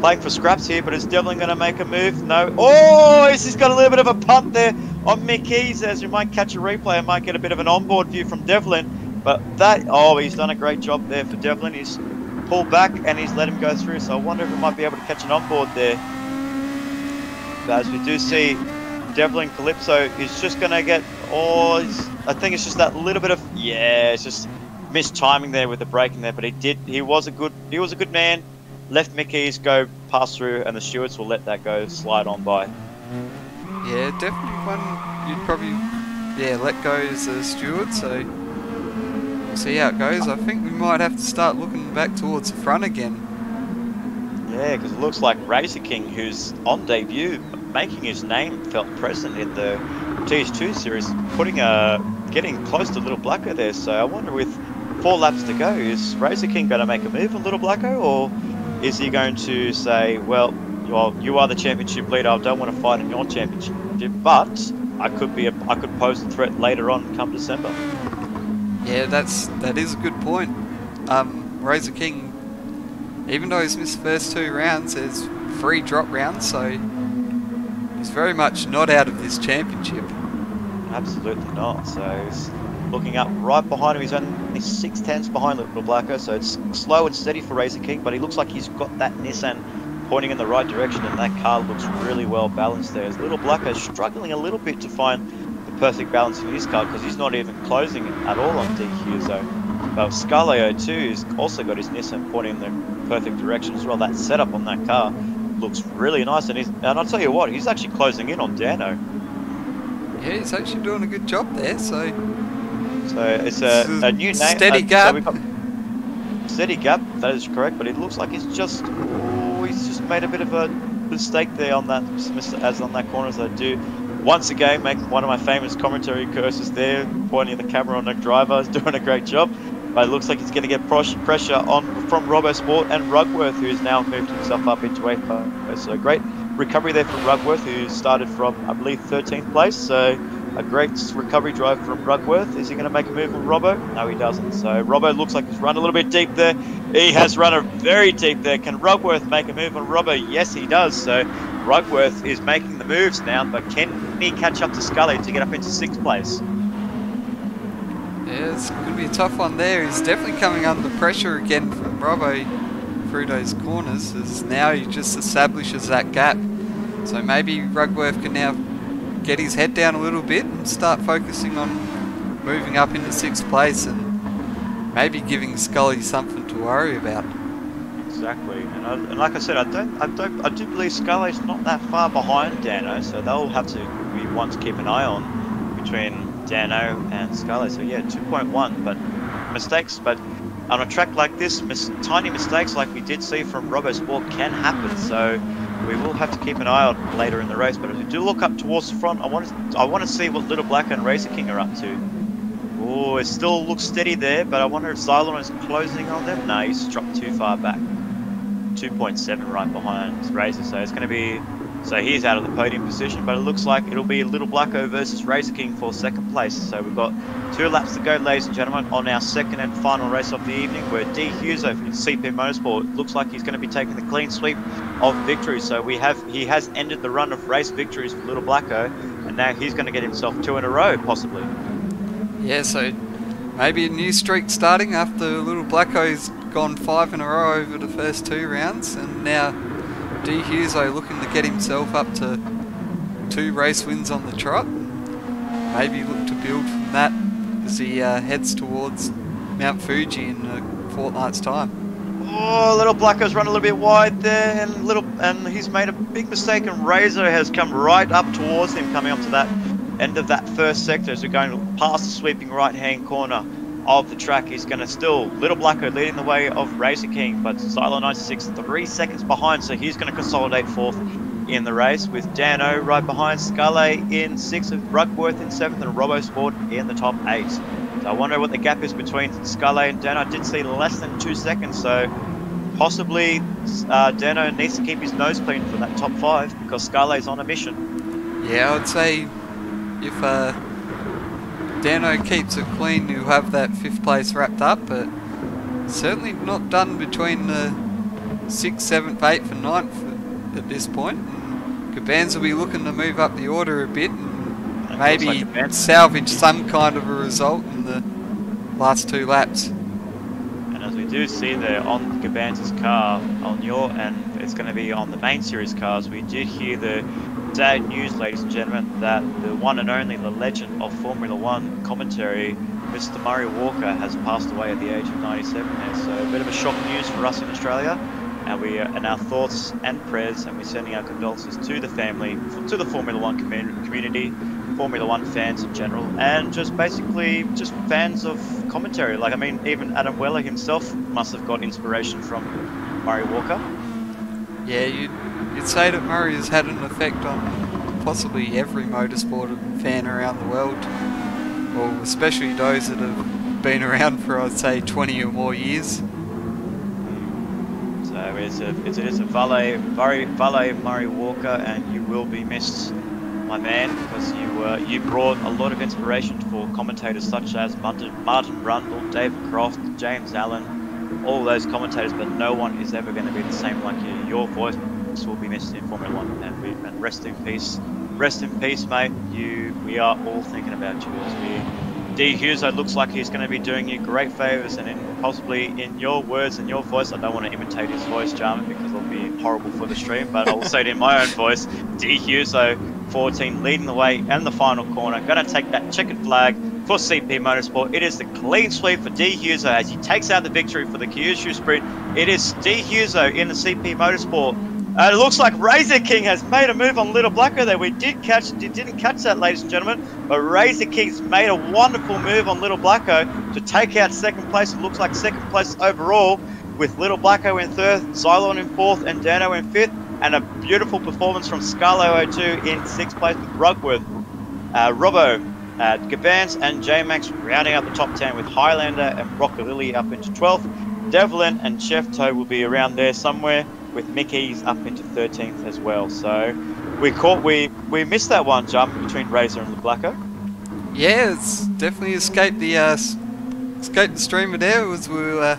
playing for scraps here, but is Devlin going to make a move? No. Oh, he's got a little bit of a punt there on Mickey's, as we might catch a replay and might get a bit of an onboard view from Devlin. But he's done a great job there for Devlin. He's pulled back and he's let him go through, so I wonder if we might be able to catch an onboard there. But as we do see, Devlin Calypso is just going to get, I think it's just that little bit of, it's just missed timing there with the braking there, but he was a good man. Left Mickey's go pass through, and the stewards will let that go slide on by. Yeah, definitely one you'd probably let go as a steward, so we'll see how it goes. I think we might have to start looking back towards the front again. Yeah, because it looks like Razor King, who's on debut, making his name felt present in the TS2 series, getting close to Little Blacko there. So I wonder, with 4 laps to go, is Razor King going to make a move on Little Blacko, or is he going to say, well, you are the championship leader, I don't want to fight in your championship, but I could pose a threat later on come December. Yeah, that is a good point. Razor King, even though he's missed the first 2 rounds, there's 3 drop rounds, so he's very much not out of this championship. Absolutely not. So he's looking up right behind him. He's only 6/10 behind Little Blacko, so it's slow and steady for Razor King, but he looks like he's got that Nissan pointing in the right direction, and that car looks really well balanced there. As Little Blacko is struggling a little bit to find the perfect balance in his car, because he's not even closing at all on DQ. So but Scarleo2 has also got his Nissan pointing in the perfect direction as well. That setup on that car looks really nice, and I'll tell you what, he's actually closing in on Dano. Yeah, he's actually doing a good job there, so it's a new name. Steady gap. So we've got steady gap, that is correct, but it looks like he's just made a bit of a mistake there on that, as on that corner, as I do. Once again, make one of my famous commentary curses there, pointing the camera on the driver, is doing a great job. But it looks like he's going to get pressure on from RoboSport and Rugworth, who's now moved himself up into 8th place. So great recovery there from Rugworth, who started from, I believe, 13th place. So a great recovery drive from Rugworth. Is he going to make a move on Robbo? No, he doesn't. So Robbo looks like he's run a little bit deep there. He has run a very deep there. Can Rugworth make a move on Robbo? Yes, he does. So Rugworth is making the moves now, but can he catch up to Scully to get up into 6th place? Yeah, it's going to be a tough one there. He's definitely coming under pressure again from Robbo through those corners, as now he just establishes that gap. So maybe Rugworth can now get his head down a little bit and start focusing on moving up into 6th place, and maybe giving Scully something to worry about. Exactly, and like I said, I do believe Scully's not that far behind Dano, so they'll have to be one to keep an eye on between Dano and Scully. So yeah, 2.1, but mistakes, but on a track like this, tiny mistakes like we did see from RoboSport can happen. So we will have to keep an eye on later in the race. But if we do look up towards the front, I want to see what Little Black and Razor King are up to. Oh, it still looks steady there, but I wonder if Xylon is closing on them. No, he's dropped too far back. 2.7 right behind Razor, so it's going to be So he's out of the podium position, but it looks like it'll be Little Blacko versus Razor King for second place. So we've got 2 laps to go, ladies and gentlemen, on our second and final race of the evening, where D. Huso from CP Motorsport looks like he's going to be taking the clean sweep of victory. So he has ended the run of race victories for Little Blacko, and now he's going to get himself 2 in a row, possibly. Yeah, so maybe a new streak starting after Little Blacko's gone 5 in a row over the first 2 rounds, and now D. Huso looking to get himself up to 2 race wins on the trot. Maybe look to build from that as he heads towards Mount Fuji in a fortnight's time. Oh, Little Blacko's run a little bit wide there, and he's made a big mistake, and Razor has come right up towards him, coming up to that end of that first sector as we're going past the sweeping right-hand corner of the track. He's going to still, Little Blacko leading the way of Razor King, but Silo 96 3 seconds behind, so he's going to consolidate 4th in the race, with Dano right behind, Scully in 6th, Ruckworth in 7th, and RoboSport in the top 8. So I wonder what the gap is between Scully and Dano. I did see less than 2 seconds, so possibly Dano needs to keep his nose clean for that top 5, because Scully's on a mission. Yeah, I'd say if Dano keeps it clean, he'll have that 5th place wrapped up, but certainly not done between the 6th, 7th, 8th and 9th at this point. Gabans will be looking to move up the order a bit and maybe salvage some kind of a result in the last 2 laps. And as we do see there on Gabans' car, on your end, it's going to be on the main series cars, we did hear the sad news, ladies and gentlemen, that the one and only, the legend of Formula 1 commentary, Mr. Murray Walker, has passed away at the age of 97 there. So a bit of a shock news for us in Australia, and we and our thoughts and prayers, and we're sending our condolences to the family, to the Formula 1 community, Formula 1 fans in general, and just basically just fans of commentary. Like, I mean, even Adam Weller himself must have got inspiration from Murray Walker. Yeah, you'd say that Murray has had an effect on possibly every motorsport fan around the world, or especially those that have been around for, I'd say, 20 or more years. So it is a valet Murray Walker, and you will be missed, my man, because you brought a lot of inspiration for commentators such as Martin Brundle, David Croft, James Allen, all those commentators, but no one is ever going to be the same like you. Your voice will be missed in Formula 1, and rest in peace. Rest in peace, mate. We are all thinking about you. D. Huso looks like he's going to be doing you great favours, and possibly in your words and your voice, I don't want to imitate his voice, Jarman, because it'll be horrible for the stream, but I'll say it in my own voice. D. Huso, 14, leading the way and the final corner, going to take that checkered flag for CP Motorsport. It is the clean sweep for D. Huso as he takes out the victory for the Kyushu Sprint. It is D. Huso in the CP Motorsport. It looks like Razor King has made a move on Little Blacko there. We didn't catch that, ladies and gentlemen, but Razor King's made a wonderful move on Little Blacko to take out 2nd place. It looks like 2nd place overall, with Little Blacko in 3rd, Xylon in 4th, and Dano in 5th, and a beautiful performance from Scarlo02 in 6th place, with Rugworth, Robbo, Gabans and J-Max rounding out the top 10, with Highlander and Broccolilli up into 12th. Devlin and Chef Toe will be around there somewhere, with Mickey's up into 13th as well. So we missed that one jump between Razor and Blacko. Yeah, it's definitely escaped the streamer there, as we were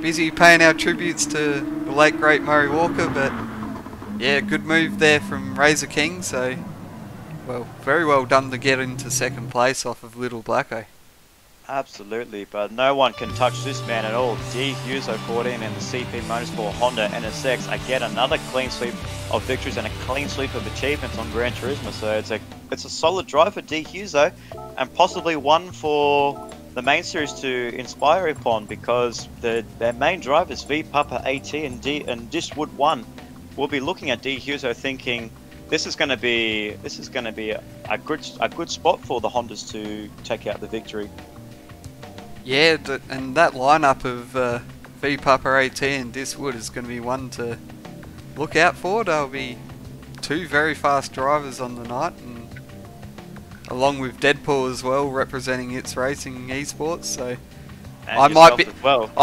busy paying our tributes to the late great Murray Walker. But yeah, good move there from Razor King. So, well, very well done to get into 2nd place off of Little Blacko. Absolutely, but no one can touch this man at all. D. Huso 14 and the CP Motorsport Honda NSX again, another clean sweep of victories and a clean sweep of achievements on Gran Turismo. So it's a solid drive for D. Huso, and possibly one for the main series to inspire upon, because their main drivers V Papa AT and Dishwood 1 will be looking at D. Huso thinking this is going to be a good spot for the Hondas to take out the victory. Yeah, and that lineup of V Papa AT and Dishwood is going to be one to look out for. There'll be 2 very fast drivers on the night, and along with Deadpool as well, representing its racing esports. So I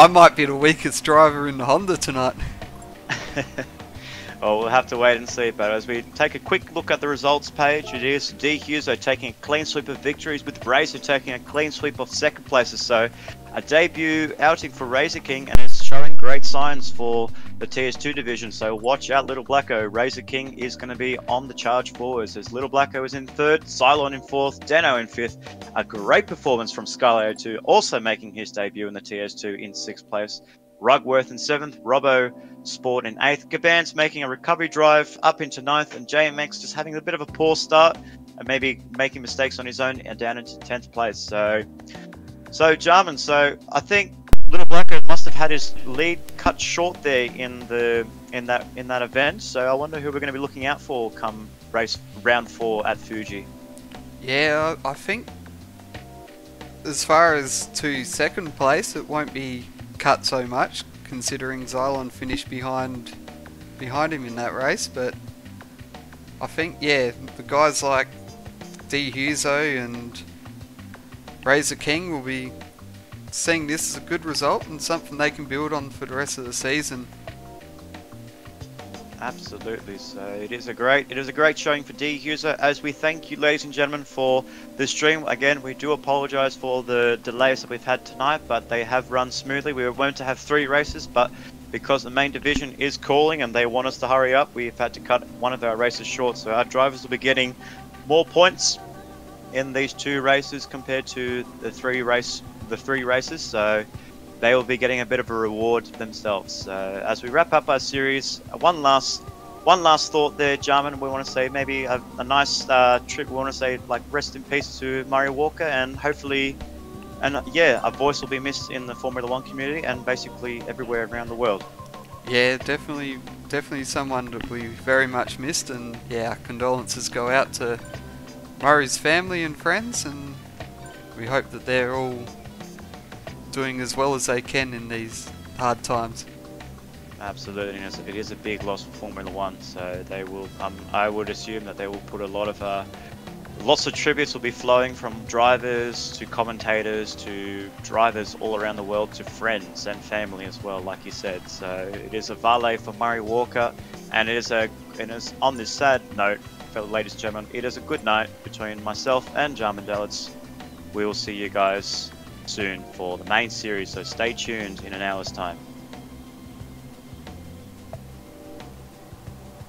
might be the weakest driver in the Honda tonight. Well, we'll have to wait and see, but as we take a quick look at the results page, it is D. Huso taking a clean sweep of victories, with Razor taking a clean sweep of second places. So a debut outing for Razor King, and it's showing great signs for the TS2 division. So watch out, Little Blacko. Razor King is going to be on the charge forwards, as Little Blacko is in third, Cylon in fourth, Deno in fifth. A great performance from Skylayer 2, also making his debut in the TS2 in sixth place. Rugworth in seventh, Robbo Sport in eighth, Gaban's making a recovery drive up into ninth, and JMX just having a bit of a poor start and maybe making mistakes on his own and down into 10th place. So Jarman, so I think Little Blacko must have had his lead cut short there in that event. So I wonder who we're going to be looking out for come race round 4 at Fuji. Yeah, I think as far as to second place, it won't be cut so much, considering Xylon finished behind him in that race. But I think, yeah, the guys like D. Huso and Razor King will be seeing this as a good result and something they can build on for the rest of the season. Absolutely. So it is a great showing for D. Huser. As we thank you, ladies and gentlemen, for the stream. Again, we do apologise for the delays that we've had tonight, but they have run smoothly. We were going to have 3 races, but because the main division is calling and they want us to hurry up, we've had to cut one of our races short. So our drivers will be getting more points in these 2 races compared to the 3 races. So they will be getting a bit of a reward themselves. As we wrap up our series, one last thought there, Jarman. We want to say maybe a nice trip. We want to say like rest in peace to Murray Walker, and hopefully, yeah, a voice will be missed in the Formula 1 community and basically everywhere around the world. Yeah, definitely someone that we very much missed, and yeah, our condolences go out to Murray's family and friends, and we hope that they're all doing as well as they can in these hard times. Absolutely, and it is a big loss for Formula 1, so they will, I would assume that they will put a lot of, lots of tributes will be flowing from drivers to commentators to drivers all around the world to friends and family as well, like you said. So it is a vale for Murray Walker, and it is on this sad note, fellow ladies and gentlemen, it is a good night between myself and Jarman Dalitz. We will see you guys soon for the main series, so stay tuned in an hour's time.